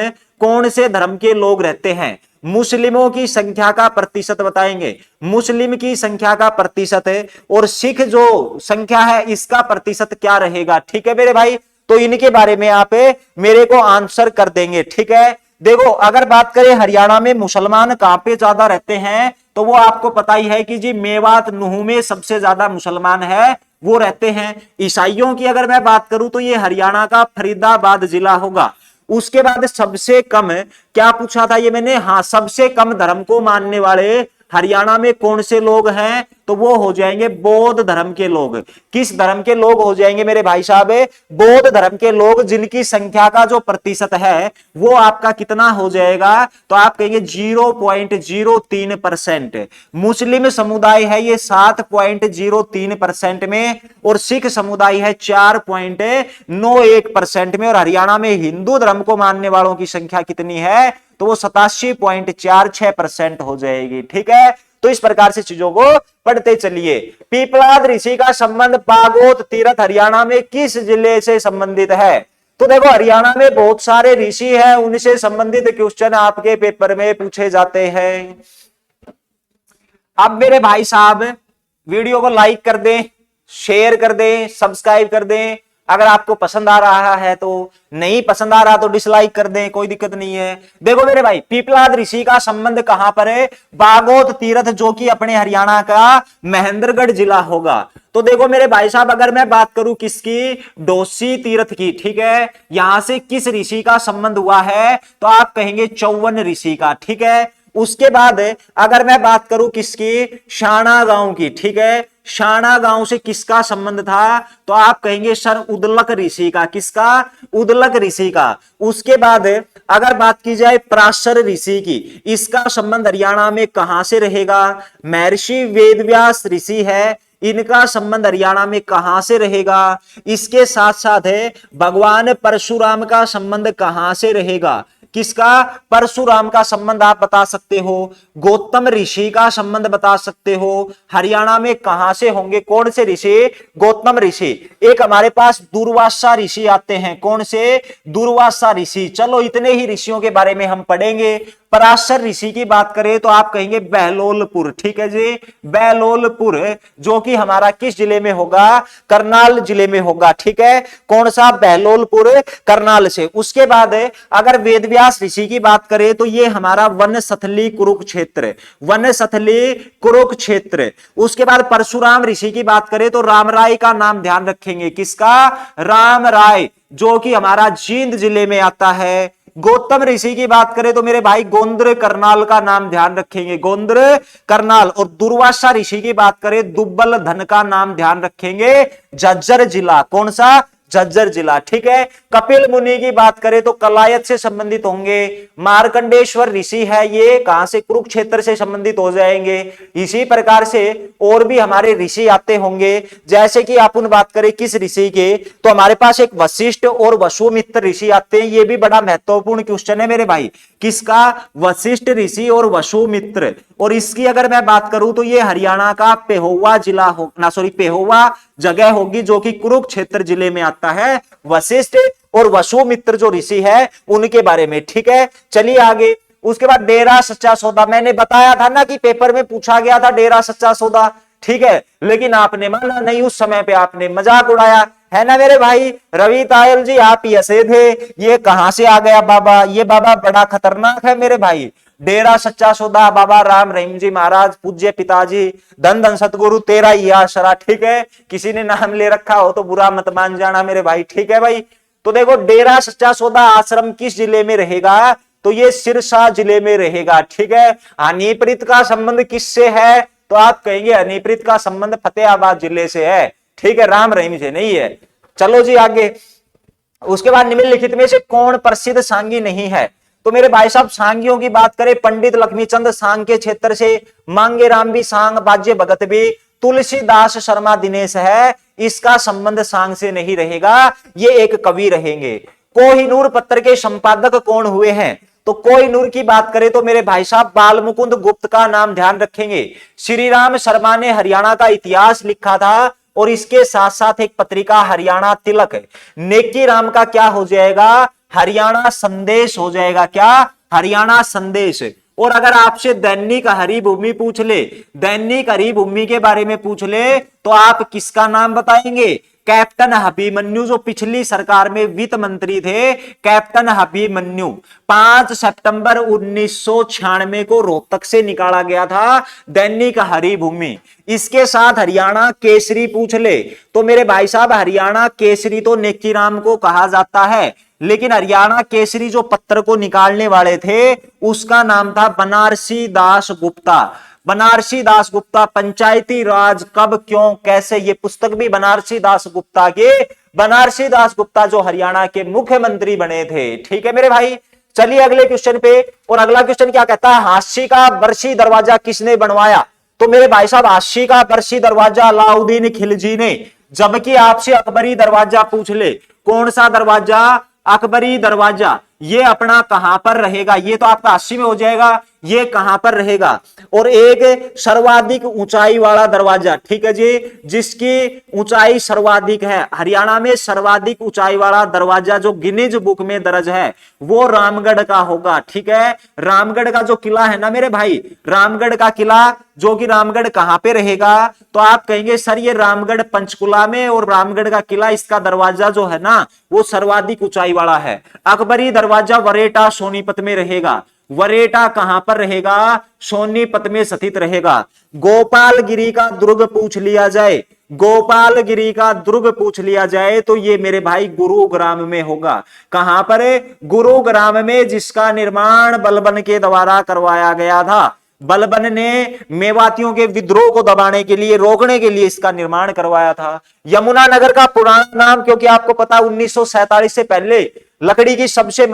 [SPEAKER 1] कौन से धर्म के लोग रहते हैं। मुस्लिमों की संख्या का प्रतिशत बताएंगे, मुस्लिम की संख्या का प्रतिशत है, और सिख जो संख्या है इसका प्रतिशत क्या रहेगा, ठीक है मेरे भाई। तो इनके बारे में आप मेरे को आंसर कर देंगे, ठीक है। देखो अगर बात करें हरियाणा में मुसलमान कहां पे ज्यादा रहते हैं, तो वो आपको पता ही है कि जी मेवात नुहू में सबसे ज्यादा मुसलमान है वो रहते हैं। ईसाइयों की अगर मैं बात करूं तो ये हरियाणा का फरीदाबाद जिला होगा। उसके बाद सबसे कम क्या पूछा था ये मैंने, हाँ सबसे कम धर्म को मानने वाले हरियाणा में कौन से लोग हैं, तो वो हो जाएंगे बौद्ध धर्म के लोग। किस धर्म के लोग हो जाएंगे मेरे भाई साहब, बौद्ध धर्म के लोग, जिनकी संख्या का जो प्रतिशत है वो आपका कितना हो जाएगा, तो आप कहेंगे 0.03%। मुस्लिम समुदाय है ये 7.03% में, और सिख समुदाय है 4.91% में। और हरियाणा में हिंदू धर्म को मानने वालों की संख्या कितनी है, तो वो 87.46% हो जाएगी, ठीक है। तो इस प्रकार से चीजों को पढ़ते चलिए। पीपलाद ऋषि का संबंध बागोत तीर्थ हरियाणा में किस जिले से संबंधित है। तो देखो हरियाणा में बहुत सारे ऋषि हैं, उनसे संबंधित क्वेश्चन आपके पेपर में पूछे जाते हैं। अब मेरे भाई साहब वीडियो को लाइक कर दें, शेयर कर दें, सब्सक्राइब कर दें। अगर आपको पसंद आ रहा है तो, नहीं पसंद आ रहा तो डिसलाइक कर दें, कोई दिक्कत नहीं है। देखो मेरे भाई पीपलाद ऋषि का संबंध कहां पर है, बागोत तीर्थ, जो कि अपने हरियाणा का महेंद्रगढ़ जिला होगा। तो देखो मेरे भाई साहब अगर मैं बात करूं किसकी, डोसी तीर्थ की, ठीक है। यहां से किस ऋषि का संबंध हुआ है, तो आप कहेंगे चौवन ऋषि का, ठीक है। उसके बाद अगर मैं बात करूं किसकी, शाना गांव की, ठीक है। शाना गांव से किसका संबंध था, तो आप कहेंगे सर उदलक ऋषि का। किसका, उदलक ऋषि का। उसके बाद अगर बात की जाए पराशर ऋषि की, इसका संबंध हरियाणा में कहां से रहेगा, महर्षि वेदव्यास ऋषि है, इनका संबंध हरियाणा में कहां से रहेगा। इसके साथ साथ है भगवान परशुराम का संबंध कहां से रहेगा, किसका? परशुराम का संबंध आप बता सकते हो, गौतम ऋषि का संबंध बता सकते हो। हरियाणा में कहां से होंगे? कौन से ऋषि? गौतम ऋषि। एक हमारे पास दुर्वासा ऋषि आते हैं, कौन से? दुर्वासा ऋषि। चलो इतने ही ऋषियों के बारे में हम पढ़ेंगे। पराशर ऋषि की बात करें तो आप कहेंगे बहलोलपुर, ठीक है जी, बहलोलपुर, जो कि हमारा किस जिले में होगा? करनाल जिले में होगा, ठीक है। कौन सा? बहलोलपुर, करनाल से। उसके बाद अगर वेदव्यास ऋषि की बात करें तो ये हमारा वनस्थली कुरुक्षेत्र, वनस्थली कुरुक्षेत्र। उसके बाद परशुराम ऋषि की बात करें तो रामराय का नाम ध्यान रखेंगे, किसका? रामराय, जो कि हमारा जींद जिले में आता है। गौतम ऋषि की बात करें तो मेरे भाई गोंद्र करनाल का नाम ध्यान रखेंगे, गोंद्र करनाल। और दुर्वासा ऋषि की बात करें दुब्बल धन का नाम ध्यान रखेंगे, झज्जर जिला। कौन सा? झज्जर जिला, ठीक है। कपिल मुनि की बात करें तो कलायत से संबंधित होंगे। मार्कंडेश्वर ऋषि है, ये कहां से? कुरुक्षेत्र से संबंधित हो जाएंगे। इसी प्रकार से और भी हमारे ऋषि आते होंगे। जैसे कि अपन बात करें किस ऋषि के, तो हमारे पास एक वशिष्ठ और वसुमित्र ऋषि आते हैं। ये भी बड़ा महत्वपूर्ण क्वेश्चन है मेरे भाई, किसका? वशिष्ठ ऋषि और वसुमित्र। और इसकी अगर मैं बात करूं तो ये हरियाणा का पेहोवा जिला हो ना, सॉरी, पेहोवा जगह होगी, जो कि कुरुक्षेत्र जिले में आता है। वशिष्ठ और वसुमित्र जो ऋषि है उनके बारे में, ठीक है। चलिए आगे। उसके बाद डेरा सच्चा सौदा, मैंने बताया था ना कि पेपर में पूछा गया था डेरा सच्चा सौदा, ठीक है, लेकिन आपने माना नहीं, उस समय पे आपने मजाक उड़ाया, है ना मेरे भाई। रवि तायल जी आप ही हंसे थे, ये कहां से आ गया बाबा? ये बाबा बड़ा खतरनाक है मेरे भाई। डेरा सच्चा सौदा, बाबा राम रहीम जी महाराज, पूज्य पिताजी, धन धन सतगुरु तेरा ही आसरा, ठीक है। किसी ने नाम ले रखा हो तो बुरा मत मान जाना मेरे भाई, ठीक है भाई। तो देखो डेरा सच्चा सौदा आश्रम किस जिले में रहेगा? तो ये सिरसा जिले में रहेगा, ठीक है। हनीप्रीत का संबंध किससे है? तो आप कहेंगे हनीप्रीत का संबंध फतेहाबाद जिले से है, ठीक है, राम रहीम से नहीं है। चलो जी आगे। उसके बाद निम्नलिखित में से कौन प्रसिद्ध सांगी नहीं है? तो मेरे भाई साहब सांगियों की बात करें, पंडित लक्ष्मीचंद सांग के क्षेत्र से, मांगे राम भी सांग, बाज्य भगत भी, तुलसीदास शर्मा दिनेश है, इसका संबंध सांग से नहीं रहेगा, ये एक कवि रहेंगे। कोहिनूर पत्र के संपादक कौन हुए हैं? तो कोहिनूर की बात करें तो मेरे भाई साहब बाल मुकुंद गुप्त का नाम ध्यान रखेंगे। श्री राम शर्मा ने हरियाणा का इतिहास लिखा था और इसके साथ साथ एक पत्रिका हरियाणा तिलक है। नेकी राम का क्या हो जाएगा? हरियाणा संदेश हो जाएगा। क्या? हरियाणा संदेश। और अगर आपसे दैनिक हरिभूमि पूछ ले, दैनिक हरिभूमि के बारे में पूछ ले, तो आप किसका नाम बताएंगे? कैप्टन अभिमन्यु, जो पिछली सरकार में वित्त मंत्री थे, कैप्टन अभिमन्यु। 5 सितंबर 1996 को रोहतक से निकाला गया था दैनिक हरिभूमि। इसके साथ हरियाणा केसरी पूछ ले तो मेरे भाई साहब हरियाणा केसरी तो नेकीराम को कहा जाता है, लेकिन हरियाणा केसरी जो पत्र को निकालने वाले थे उसका नाम था बनारसी दास गुप्ता। बनारसी दास गुप्ता, पंचायती राज कब, क्यों, कैसे, ये पुस्तक भी बनारसी दास गुप्ता के, बनारसी दास गुप्ता जो हरियाणा के मुख्यमंत्री बने थे, ठीक है मेरे भाई। चलिए अगले क्वेश्चन पे। और अगला क्वेश्चन क्या कहता है? हाशी का बरसी दरवाजा किसने बनवाया? तो मेरे भाई साहब हाशी का बरसी दरवाजा अलाउद्दीन खिलजी ने। जबकि आपसे अकबरी दरवाजा पूछ ले, कौन सा दरवाजा? अकबरी दरवाजा। ये अपना कहां पर रहेगा? ये तो आपका 80 में हो जाएगा, ये कहां पर रहेगा? और एक सर्वाधिक ऊंचाई वाला दरवाजा, ठीक है जी, जिसकी ऊंचाई सर्वाधिक है, हरियाणा में सर्वाधिक ऊंचाई वाला दरवाजा जो गिनीज बुक में दर्ज है वो रामगढ़ का होगा, ठीक है। रामगढ़ का जो किला है ना मेरे भाई, रामगढ़ का किला, जो कि रामगढ़ कहां पे रहेगा? तो आप कहेंगे सर ये रामगढ़ पंचकुला में, और रामगढ़ का किला, इसका दरवाजा जो है ना वो सर्वाधिक ऊंचाई वाला है। अकबरी दरवाजा वरेटा सोनीपत में रहेगा। वरेटा कहां पर रहेगा? सोनीपत में स्थित रहेगा। गोपालगिरी का दुर्ग पूछ लिया जाए, गोपालगिरी का दुर्ग पूछ लिया जाए तो ये मेरे भाई गुरुग्राम में होगा। कहां पर? गुरुग्राम में, जिसका निर्माण बलबन के द्वारा करवाया गया था। बलबन ने मेवातियों के विद्रोह को दबाने के लिए, रोकने के लिए इसका निर्माण करवाया था। यमुनानगर का पुराना नाम, क्योंकि आपको पता 1947 से पहले लकड़ी की सबसे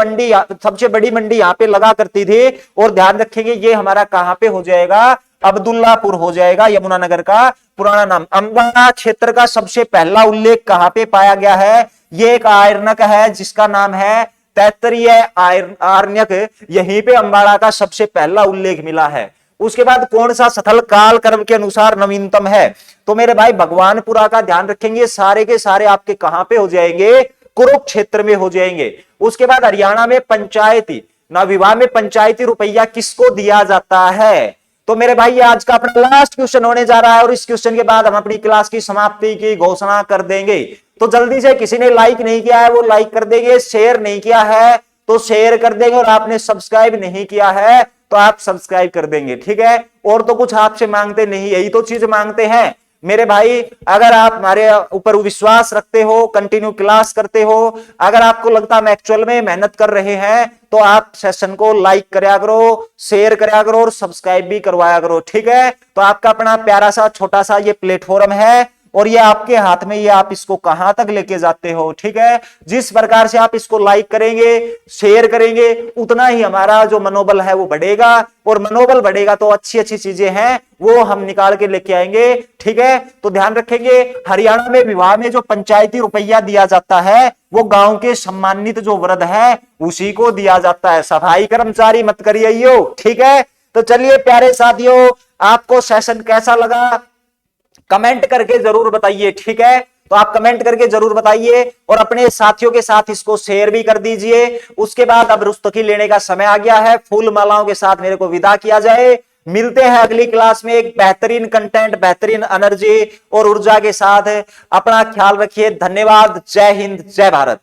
[SPEAKER 1] बड़ी मंडी यहां पे लगा करती थी। और ध्यान रखेंगे ये हमारा कहां पे हो जाएगा? अब्दुल्लापुर हो जाएगा यमुनानगर का पुराना नाम। अंबाला क्षेत्र का सबसे पहला उल्लेख कहां पे पाया गया है? ये एक आयरनक है जिसका नाम है तैत्तरीय आरण्यक, यहीं पे अंबाड़ा का सबसे पहला उल्लेख मिला है। उसके बाद कौन सा स्थल काल कर्म के अनुसार नवीनतम है? तो मेरे भाई भगवानपुरा का ध्यान रखेंगे, सारे के सारे आपके कहां पे हो जाएंगे? कुरुक्षेत्र में हो जाएंगे। उसके बाद हरियाणा में पंचायती नवविवाह में पंचायती रुपया किसको दिया जाता है? तो मेरे भाई ये आज का अपना लास्ट क्वेश्चन होने जा रहा है और इस क्वेश्चन के बाद हम अपनी क्लास की समाप्ति की घोषणा कर देंगे। तो जल्दी से, किसी ने लाइक नहीं किया है वो लाइक कर देंगे, शेयर नहीं किया है तो शेयर कर देंगे, और आपने सब्सक्राइब नहीं किया है तो आप सब्सक्राइब कर देंगे, ठीक है। और तो कुछ आपसे मांगते नहीं, यही तो चीज मांगते हैं मेरे भाई। अगर आप हमारे ऊपर विश्वास रखते हो, कंटिन्यू क्लास करते हो, अगर आपको लगता है हम एक्चुअल में मेहनत कर रहे हैं, तो आप सेशन को लाइक करया करो, शेयर करया करो और सब्सक्राइब भी करवाया करो, ठीक है। तो आपका अपना प्यारा सा छोटा सा ये प्लेटफॉर्म है और ये आपके हाथ में, ये आप इसको कहां तक लेके जाते हो, ठीक है। जिस प्रकार से आप इसको लाइक करेंगे, शेयर करेंगे, उतना ही हमारा जो मनोबल है वो बढ़ेगा, और मनोबल बढ़ेगा तो अच्छी अच्छी चीजें हैं वो हम निकाल के लेके आएंगे, ठीक है। तो ध्यान रखेंगे, हरियाणा में विवाह में जो पंचायती रुपया दिया जाता है वो गांव के सम्मानित जो वृद्ध है उसी को दिया जाता है, सफाई कर्मचारी मत करिए, ठीक है। तो चलिए प्यारे साथियों, आपको सेशन कैसा लगा कमेंट करके जरूर बताइए, ठीक है। तो आप कमेंट करके जरूर बताइए और अपने साथियों के साथ इसको शेयर भी कर दीजिए। उसके बाद अब रुस्तकी लेने का समय आ गया है, फूल मालाओं के साथ मेरे को विदा किया जाए। मिलते हैं अगली क्लास में एक बेहतरीन कंटेंट, बेहतरीन एनर्जी और ऊर्जा के साथ। अपना ख्याल रखिए, धन्यवाद, जय हिंद, जय भारत।